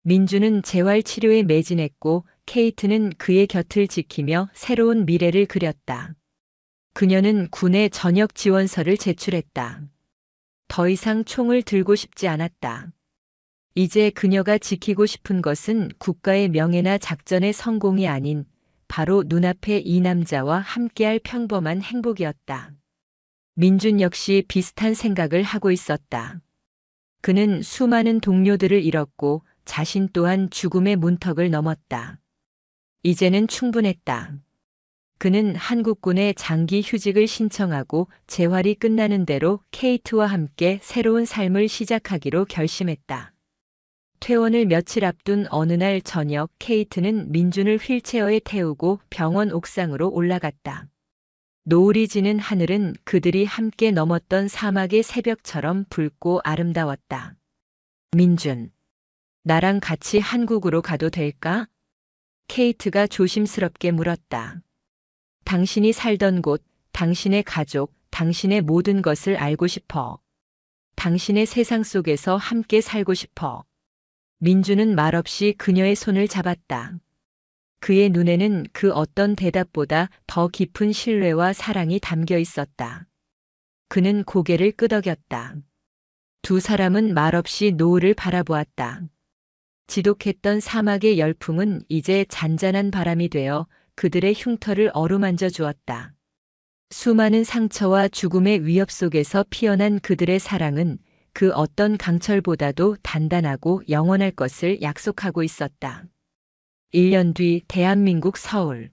민주는 재활치료에 매진했고 케이트는 그의 곁을 지키며 새로운 미래를 그렸다. 그녀는 군에 전역 지원서를 제출했다. 더 이상 총을 들고 싶지 않았다. 이제 그녀가 지키고 싶은 것은 국가의 명예나 작전의 성공이 아닌 바로 눈앞의 이 남자와 함께할 평범한 행복이었다. 민준 역시 비슷한 생각을 하고 있었다. 그는 수많은 동료들을 잃었고 자신 또한 죽음의 문턱을 넘었다. 이제는 충분했다. 그는 한국군에 장기 휴직을 신청하고 재활이 끝나는 대로 케이트와 함께 새로운 삶을 시작하기로 결심했다. 퇴원을 며칠 앞둔 어느 날 저녁 케이트는 민준을 휠체어에 태우고 병원 옥상으로 올라갔다. 노을이 지는 하늘은 그들이 함께 넘었던 사막의 새벽처럼 붉고 아름다웠다. 민준, 나랑 같이 한국으로 가도 될까? 케이트가 조심스럽게 물었다. 당신이 살던 곳, 당신의 가족, 당신의 모든 것을 알고 싶어. 당신의 세상 속에서 함께 살고 싶어. 민주는 말없이 그녀의 손을 잡았다. 그의 눈에는 그 어떤 대답보다 더 깊은 신뢰와 사랑이 담겨 있었다. 그는 고개를 끄덕였다. 두 사람은 말없이 노을을 바라보았다. 지독했던 사막의 열풍은 이제 잔잔한 바람이 되어 그들의 흉터를 어루만져 주었다. 수많은 상처와 죽음의 위협 속에서 피어난 그들의 사랑은 그 어떤 강철보다도 단단하고 영원할 것을 약속하고 있었다. 1년 뒤 대한민국 서울.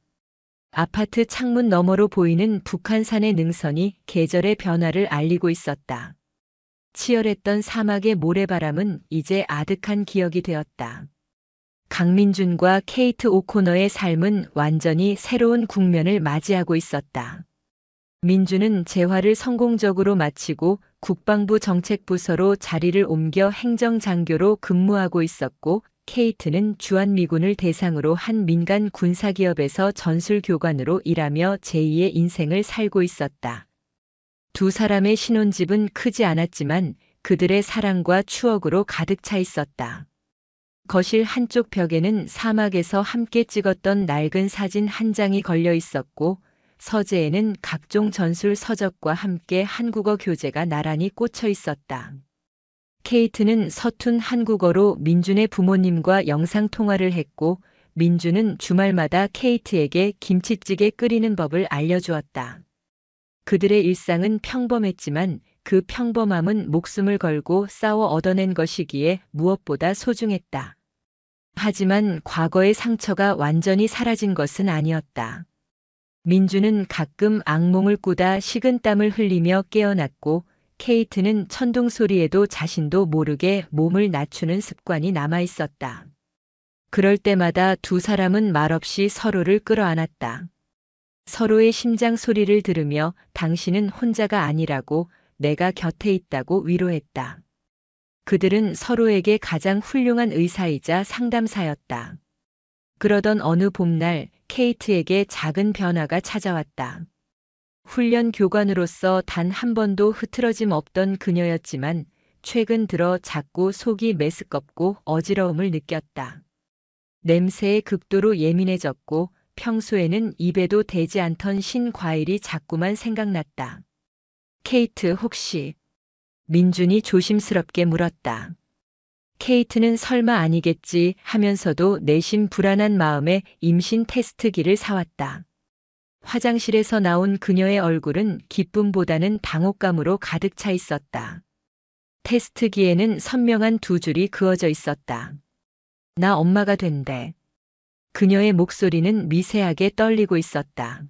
아파트 창문 너머로 보이는 북한산의 능선이 계절의 변화를 알리고 있었다. 치열했던 사막의 모래바람은 이제 아득한 기억이 되었다. 강민준과 케이트 오코너의 삶은 완전히 새로운 국면을 맞이하고 있었다. 민준은 재활을 성공적으로 마치고 국방부 정책부서로 자리를 옮겨 행정장교로 근무하고 있었고 케이트는 주한미군을 대상으로 한 민간 군사기업에서 전술교관으로 일하며 제2의 인생을 살고 있었다. 두 사람의 신혼집은 크지 않았지만 그들의 사랑과 추억으로 가득 차 있었다. 거실 한쪽 벽에는 사막에서 함께 찍었던 낡은 사진 한 장이 걸려 있었고 서재에는 각종 전술 서적과 함께 한국어 교재가 나란히 꽂혀 있었다. 케이트는 서툰 한국어로 민준의 부모님과 영상통화를 했고 민준은 주말마다 케이트에게 김치찌개 끓이는 법을 알려주었다. 그들의 일상은 평범했지만 그 평범함은 목숨을 걸고 싸워 얻어낸 것이기에 무엇보다 소중했다. 하지만 과거의 상처가 완전히 사라진 것은 아니었다. 민주는 가끔 악몽을 꾸다 식은땀을 흘리며 깨어났고 케이트는 천둥 소리에도 자신도 모르게 몸을 낮추는 습관이 남아 있었다. 그럴 때마다 두 사람은 말없이 서로를 끌어안았다. 서로의 심장 소리를 들으며 당신은 혼자가 아니라고 내가 곁에 있다고 위로했다. 그들은 서로에게 가장 훌륭한 의사이자 상담사였다. 그러던 어느 봄날 케이트에게 작은 변화가 찾아왔다. 훈련 교관으로서 단 한 번도 흐트러짐 없던 그녀였지만 최근 들어 자꾸 속이 메스껍고 어지러움을 느꼈다. 냄새에 극도로 예민해졌고 평소에는 입에도 대지 않던 신과일이 자꾸만 생각났다. 케이트 혹시? 민준이 조심스럽게 물었다. 케이트는 설마 아니겠지 하면서도 내심 불안한 마음에 임신 테스트기를 사왔다. 화장실에서 나온 그녀의 얼굴은 기쁨보다는 당혹감으로 가득 차 있었다. 테스트기에는 선명한 두 줄이 그어져 있었다. 나 엄마가 된대. 그녀의 목소리는 미세하게 떨리고 있었다.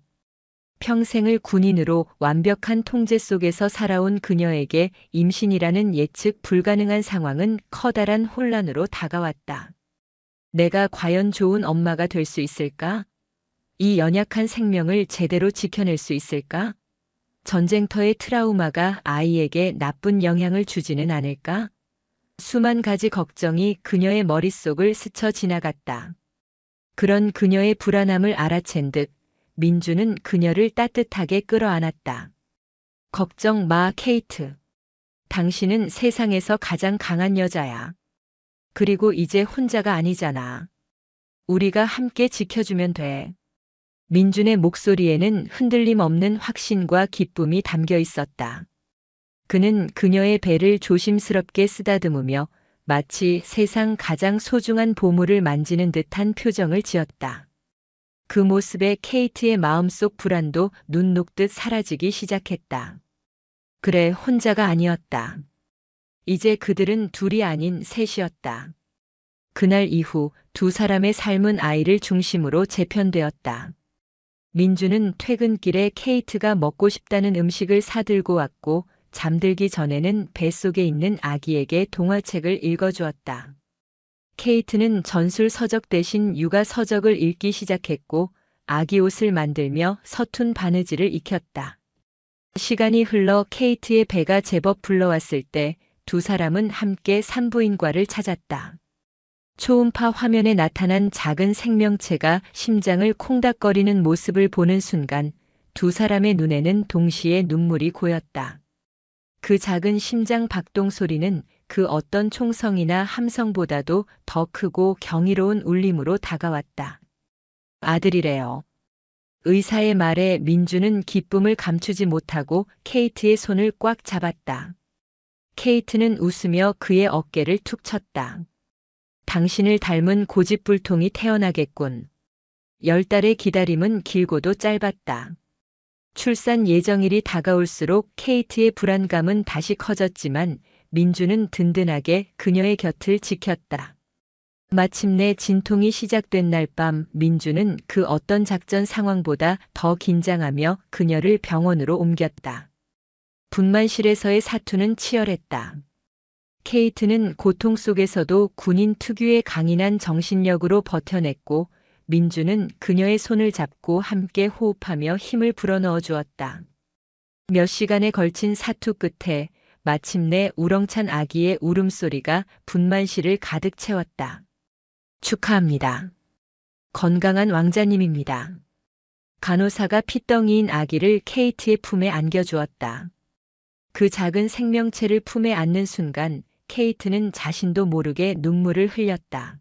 평생을 군인으로 완벽한 통제 속에서 살아온 그녀에게 임신이라는 예측 불가능한 상황은 커다란 혼란으로 다가왔다. 내가 과연 좋은 엄마가 될 수 있을까? 이 연약한 생명을 제대로 지켜낼 수 있을까? 전쟁터의 트라우마가 아이에게 나쁜 영향을 주지는 않을까? 수만 가지 걱정이 그녀의 머릿속을 스쳐 지나갔다. 그런 그녀의 불안함을 알아챈 듯 민주는 그녀를 따뜻하게 끌어안았다. 걱정 마, 케이트. 당신은 세상에서 가장 강한 여자야. 그리고 이제 혼자가 아니잖아. 우리가 함께 지켜주면 돼. 민준의 목소리에는 흔들림 없는 확신과 기쁨이 담겨 있었다. 그는 그녀의 배를 조심스럽게 쓰다듬으며 마치 세상 가장 소중한 보물을 만지는 듯한 표정을 지었다. 그 모습에 케이트의 마음속 불안도 눈 녹듯 사라지기 시작했다. 그래, 혼자가 아니었다. 이제 그들은 둘이 아닌 셋이었다. 그날 이후 두 사람의 삶은 아이를 중심으로 재편되었다. 민주는 퇴근길에 케이트가 먹고 싶다는 음식을 사들고 왔고 잠들기 전에는 뱃속에 있는 아기에게 동화책을 읽어주었다. 케이트는 전술 서적 대신 육아 서적을 읽기 시작했고 아기 옷을 만들며 서툰 바느질을 익혔다. 시간이 흘러 케이트의 배가 제법 불러왔을 때 두 사람은 함께 산부인과를 찾았다. 초음파 화면에 나타난 작은 생명체가 심장을 콩닥거리는 모습을 보는 순간 두 사람의 눈에는 동시에 눈물이 고였다. 그 작은 심장 박동 소리는 그 어떤 총성이나 함성보다도 더 크고 경이로운 울림으로 다가왔다. 아들이래요. 의사의 말에 민주는 기쁨을 감추지 못하고 케이트의 손을 꽉 잡았다. 케이트는 웃으며 그의 어깨를 툭 쳤다. 당신을 닮은 고집불통이 태어나겠군. 10달의 기다림은 길고도 짧았다. 출산 예정일이 다가올수록 케이트의 불안감은 다시 커졌지만 민주는 든든하게 그녀의 곁을 지켰다. 마침내 진통이 시작된 날 밤 민주는 그 어떤 작전 상황보다 더 긴장하며 그녀를 병원으로 옮겼다. 분만실에서의 사투는 치열했다. 케이트는 고통 속에서도 군인 특유의 강인한 정신력으로 버텨냈고 민주는 그녀의 손을 잡고 함께 호흡하며 힘을 불어넣어 주었다. 몇 시간에 걸친 사투 끝에 마침내 우렁찬 아기의 울음소리가 분만실을 가득 채웠다. 축하합니다. 건강한 왕자님입니다. 간호사가 핏덩이인 아기를 케이트의 품에 안겨주었다. 그 작은 생명체를 품에 안는 순간 케이트는 자신도 모르게 눈물을 흘렸다.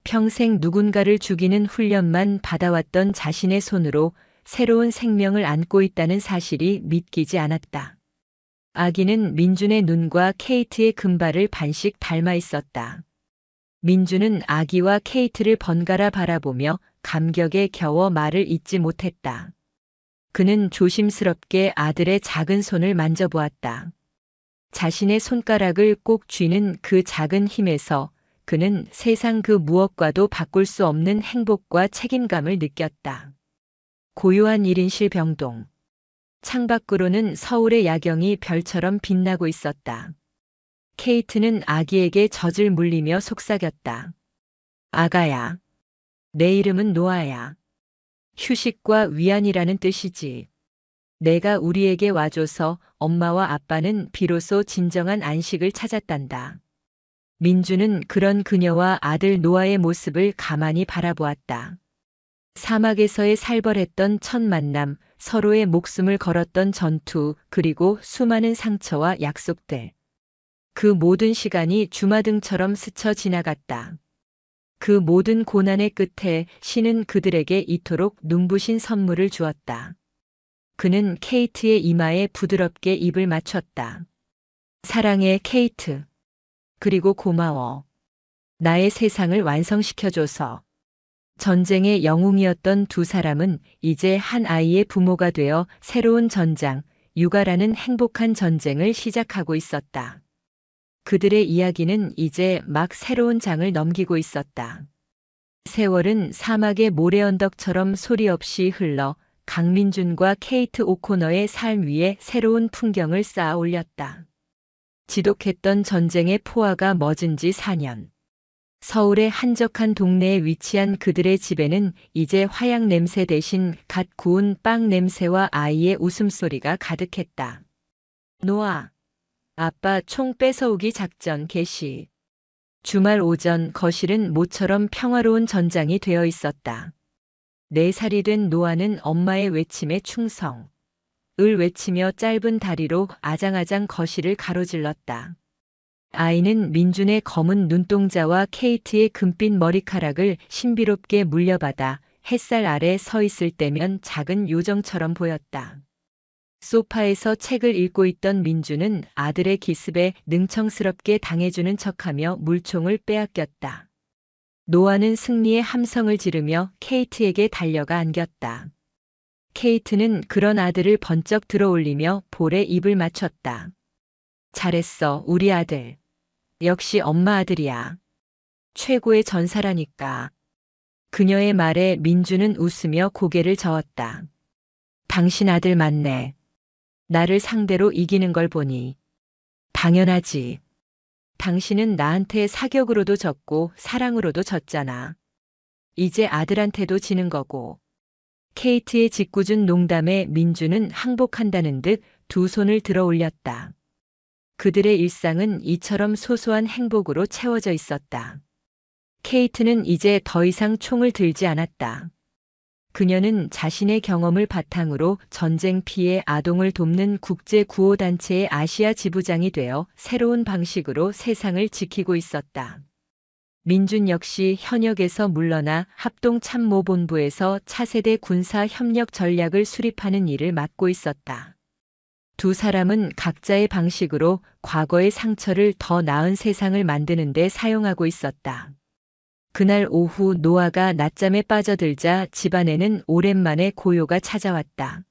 평생 누군가를 죽이는 훈련만 받아왔던 자신의 손으로 새로운 생명을 안고 있다는 사실이 믿기지 않았다. 아기는 민준의 눈과 케이트의 금발을 반씩 닮아 있었다. 민준은 아기와 케이트를 번갈아 바라보며 감격에 겨워 말을 잇지 못했다. 그는 조심스럽게 아들의 작은 손을 만져보았다. 자신의 손가락을 꼭 쥐는 그 작은 힘에서 그는 세상 그 무엇과도 바꿀 수 없는 행복과 책임감을 느꼈다. 고요한 1인실 병동. 창밖으로는 서울의 야경이 별처럼 빛나고 있었다. 케이트는 아기에게 젖을 물리며 속삭였다. 아가야. 내 이름은 노아야. 휴식과 위안이라는 뜻이지. 내가 우리에게 와줘서 엄마와 아빠는 비로소 진정한 안식을 찾았단다. 민주는 그런 그녀와 아들 노아의 모습을 가만히 바라보았다. 사막에서의 살벌했던 첫 만남, 서로의 목숨을 걸었던 전투, 그리고 수많은 상처와 약속들. 그 모든 시간이 주마등처럼 스쳐 지나갔다. 그 모든 고난의 끝에 신은 그들에게 이토록 눈부신 선물을 주었다. 그는 케이트의 이마에 부드럽게 입을 맞췄다. 사랑해, 케이트. 그리고 고마워. 나의 세상을 완성시켜줘서. 전쟁의 영웅이었던 두 사람은 이제 한 아이의 부모가 되어 새로운 전장, 육아라는 행복한 전쟁을 시작하고 있었다. 그들의 이야기는 이제 막 새로운 장을 넘기고 있었다. 세월은 사막의 모래 언덕처럼 소리 없이 흘러 강민준과 케이트 오코너의 삶 위에 새로운 풍경을 쌓아 올렸다. 지독했던 전쟁의 포화가 멎은 지 4년. 서울의 한적한 동네에 위치한 그들의 집에는 이제 화약 냄새 대신 갓 구운 빵 냄새와 아이의 웃음소리가 가득했다. 노아, 아빠 총 뺏어오기 작전 개시. 주말 오전 거실은 모처럼 평화로운 전장이 되어 있었다. 4살이 된 노아는 엄마의 외침에 충성. 을 외치며 짧은 다리로 아장아장 거실을 가로질렀다. 아이는 민준의 검은 눈동자와 케이트의 금빛 머리카락을 신비롭게 물려받아 햇살 아래 서 있을 때면 작은 요정처럼 보였다. 소파에서 책을 읽고 있던 민준은 아들의 기습에 능청스럽게 당해주는 척하며 물총을 빼앗겼다. 노아는 승리의 함성을 지르며 케이트에게 달려가 안겼다. 케이트는 그런 아들을 번쩍 들어올리며 볼에 입을 맞췄다. 잘했어, 우리 아들. 역시 엄마 아들이야. 최고의 전사라니까. 그녀의 말에 민주는 웃으며 고개를 저었다. 당신 아들 맞네. 나를 상대로 이기는 걸 보니. 당연하지. 당신은 나한테 사격으로도 졌고 사랑으로도 졌잖아. 이제 아들한테도 지는 거고. 케이트의 짓궂은 농담에 민주는 항복한다는 듯 두 손을 들어 올렸다. 그들의 일상은 이처럼 소소한 행복으로 채워져 있었다. 케이트는 이제 더 이상 총을 들지 않았다. 그녀는 자신의 경험을 바탕으로 전쟁 피해 아동을 돕는 국제구호단체의 아시아 지부장이 되어 새로운 방식으로 세상을 지키고 있었다. 민준 역시 현역에서 물러나 합동참모본부에서 차세대 군사 협력 전략을 수립하는 일을 맡고 있었다. 두 사람은 각자의 방식으로 과거의 상처를 더 나은 세상을 만드는 데 사용하고 있었다. 그날 오후 노아가 낮잠에 빠져들자 집안에는 오랜만에 고요가 찾아왔다.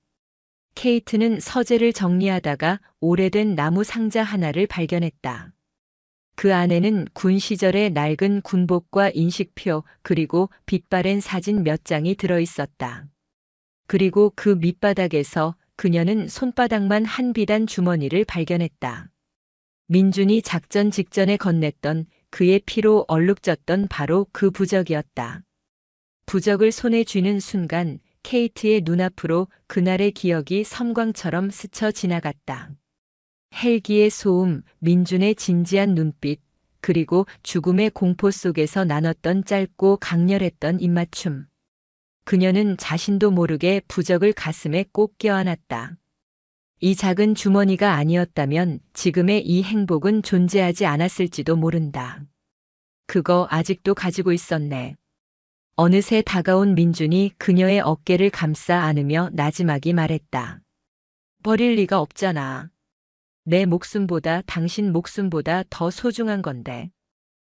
케이트는 서재를 정리하다가 오래된 나무 상자 하나를 발견했다. 그 안에는 군 시절의 낡은 군복과 인식표 그리고 빛바랜 사진 몇 장이 들어 있었다. 그리고 그 밑바닥에서 그녀는 손바닥만 한 비단 주머니를 발견했다. 민준이 작전 직전에 건넸던 그의 피로 얼룩졌던 바로 그 부적이었다. 부적을 손에 쥐는 순간 케이트의 눈앞으로 그날의 기억이 섬광처럼 스쳐 지나갔다. 헬기의 소음, 민준의 진지한 눈빛, 그리고 죽음의 공포 속에서 나눴던 짧고 강렬했던 입맞춤. 그녀는 자신도 모르게 부적을 가슴에 꼭 껴안았다. 이 작은 주머니가 아니었다면 지금의 이 행복은 존재하지 않았을지도 모른다. 그거 아직도 가지고 있었네. 어느새 다가온 민준이 그녀의 어깨를 감싸 안으며 나지막이 말했다. 버릴 리가 없잖아. 내 목숨보다 당신 목숨보다 더 소중한 건데.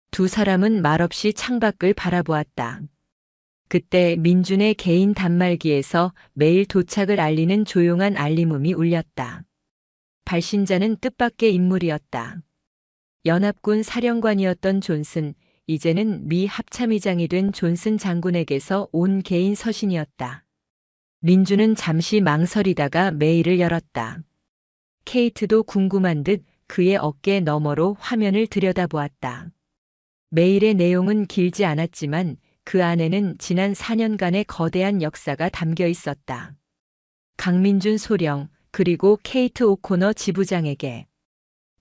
두 사람은 말없이 창밖을 바라보았다. 그때 민준의 개인 단말기에서 매일 도착을 알리는 조용한 알림음이 울렸다. 발신자는 뜻밖의 인물이었다. 연합군 사령관이었던 존슨, 이제는 미 합참의장이 된 존슨 장군에게서 온 개인 서신이었다. 민준은 잠시 망설이다가 메일을 열었다. 케이트도 궁금한 듯 그의 어깨 너머로 화면을 들여다보았다. 메일의 내용은 길지 않았지만 그 안에는 지난 4년간의 거대한 역사가 담겨 있었다. 강민준 소령, 그리고 케이트 오코너 지부장에게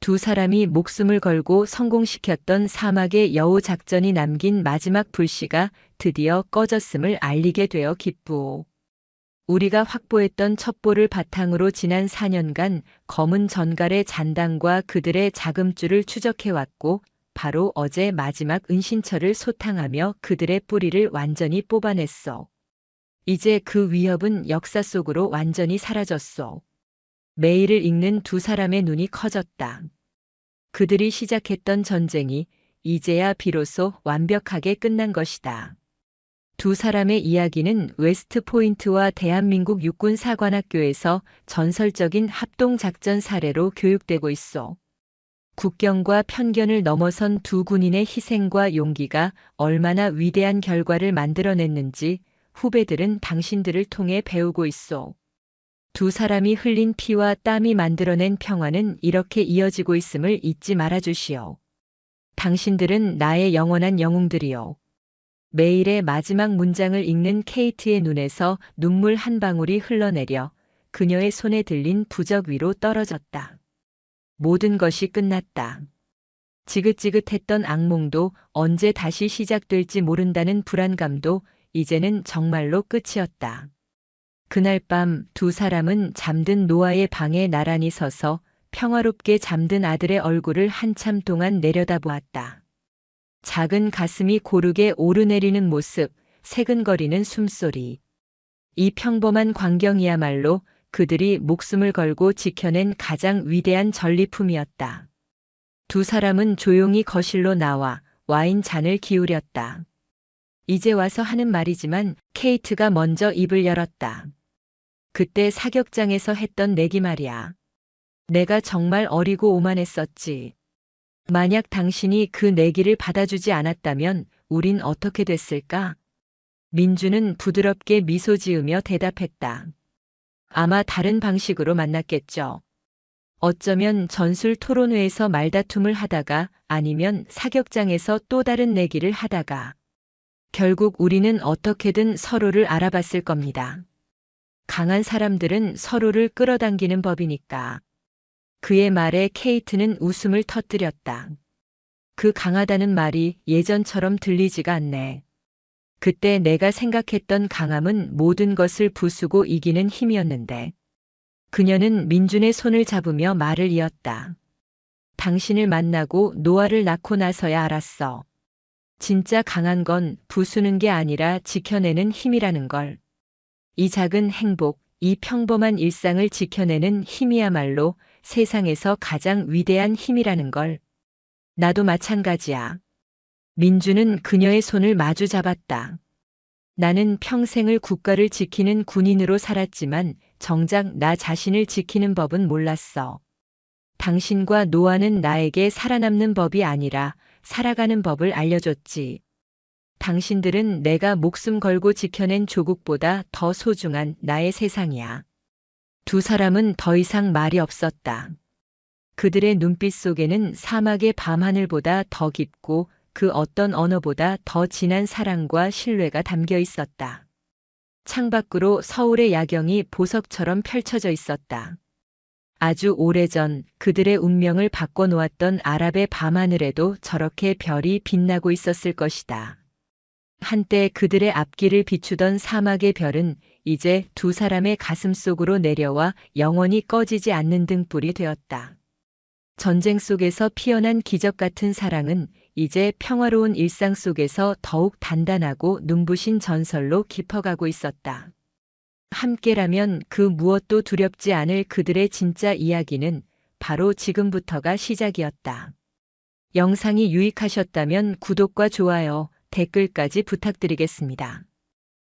두 사람이 목숨을 걸고 성공시켰던 사막의 여우 작전이 남긴 마지막 불씨가 드디어 꺼졌음을 알리게 되어 기쁘오. 우리가 확보했던 첩보를 바탕으로 지난 4년간 검은 전갈의 잔당과 그들의 자금줄을 추적해왔고 바로 어제 마지막 은신처를 소탕하며 그들의 뿌리를 완전히 뽑아냈어. 이제 그 위협은 역사 속으로 완전히 사라졌어. 메일을 읽는 두 사람의 눈이 커졌다. 그들이 시작했던 전쟁이 이제야 비로소 완벽하게 끝난 것이다. 두 사람의 이야기는 웨스트 포인트와 대한민국 육군사관학교에서 전설적인 합동작전 사례로 교육되고 있어. 국경과 편견을 넘어선 두 군인의 희생과 용기가 얼마나 위대한 결과를 만들어냈는지 후배들은 당신들을 통해 배우고 있어. 두 사람이 흘린 피와 땀이 만들어낸 평화는 이렇게 이어지고 있음을 잊지 말아주시오. 당신들은 나의 영원한 영웅들이요. 메일의 마지막 문장을 읽는 케이트의 눈에서 눈물 한 방울이 흘러내려 그녀의 손에 들린 부적 위로 떨어졌다. 모든 것이 끝났다. 지긋지긋했던 악몽도 언제 다시 시작될지 모른다는 불안감도 이제는 정말로 끝이었다. 그날 밤 두 사람은 잠든 노아의 방에 나란히 서서 평화롭게 잠든 아들의 얼굴을 한참 동안 내려다보았다. 작은 가슴이 고르게 오르내리는 모습, 새근거리는 숨소리. 이 평범한 광경이야말로 그들이 목숨을 걸고 지켜낸 가장 위대한 전리품이었다. 두 사람은 조용히 거실로 나와 와인 잔을 기울였다. 이제 와서 하는 말이지만 케이트가 먼저 입을 열었다. 그때 사격장에서 했던 내기 말이야. 내가 정말 어리고 오만했었지. 만약 당신이 그 내기를 받아주지 않았다면 우린 어떻게 됐을까? 민주는 부드럽게 미소 지으며 대답했다. 아마 다른 방식으로 만났겠죠. 어쩌면 전술 토론회에서 말다툼을 하다가 아니면 사격장에서 또 다른 내기를 하다가 결국 우리는 어떻게든 서로를 알아봤을 겁니다. 강한 사람들은 서로를 끌어당기는 법이니까. 그의 말에 케이트는 웃음을 터뜨렸다. 그 강하다는 말이 예전처럼 들리지가 않네. 그때 내가 생각했던 강함은 모든 것을 부수고 이기는 힘이었는데. 그녀는 민준의 손을 잡으며 말을 이었다. 당신을 만나고 노아를 낳고 나서야 알았어. 진짜 강한 건 부수는 게 아니라 지켜내는 힘이라는 걸. 이 작은 행복, 이 평범한 일상을 지켜내는 힘이야말로 세상에서 가장 위대한 힘이라는 걸. 나도 마찬가지야. 민주는 그녀의 손을 마주 잡았다. 나는 평생을 국가를 지키는 군인으로 살았지만 정작 나 자신을 지키는 법은 몰랐어. 당신과 노아는 나에게 살아남는 법이 아니라 살아가는 법을 알려줬지. 당신들은 내가 목숨 걸고 지켜낸 조국보다 더 소중한 나의 세상이야. 두 사람은 더 이상 말이 없었다. 그들의 눈빛 속에는 사막의 밤하늘보다 더 깊고 그 어떤 언어보다 더 진한 사랑과 신뢰가 담겨 있었다. 창밖으로 서울의 야경이 보석처럼 펼쳐져 있었다. 아주 오래전 그들의 운명을 바꿔놓았던 아랍의 밤하늘에도 저렇게 별이 빛나고 있었을 것이다. 한때 그들의 앞길을 비추던 사막의 별은 이제 두 사람의 가슴 속으로 내려와 영원히 꺼지지 않는 등불이 되었다. 전쟁 속에서 피어난 기적 같은 사랑은 이제 평화로운 일상 속에서 더욱 단단하고 눈부신 전설로 깊어가고 있었다. 함께라면 그 무엇도 두렵지 않을 그들의 진짜 이야기는 바로 지금부터가 시작이었다. 영상이 유익하셨다면 구독과 좋아요, 댓글까지 부탁드리겠습니다.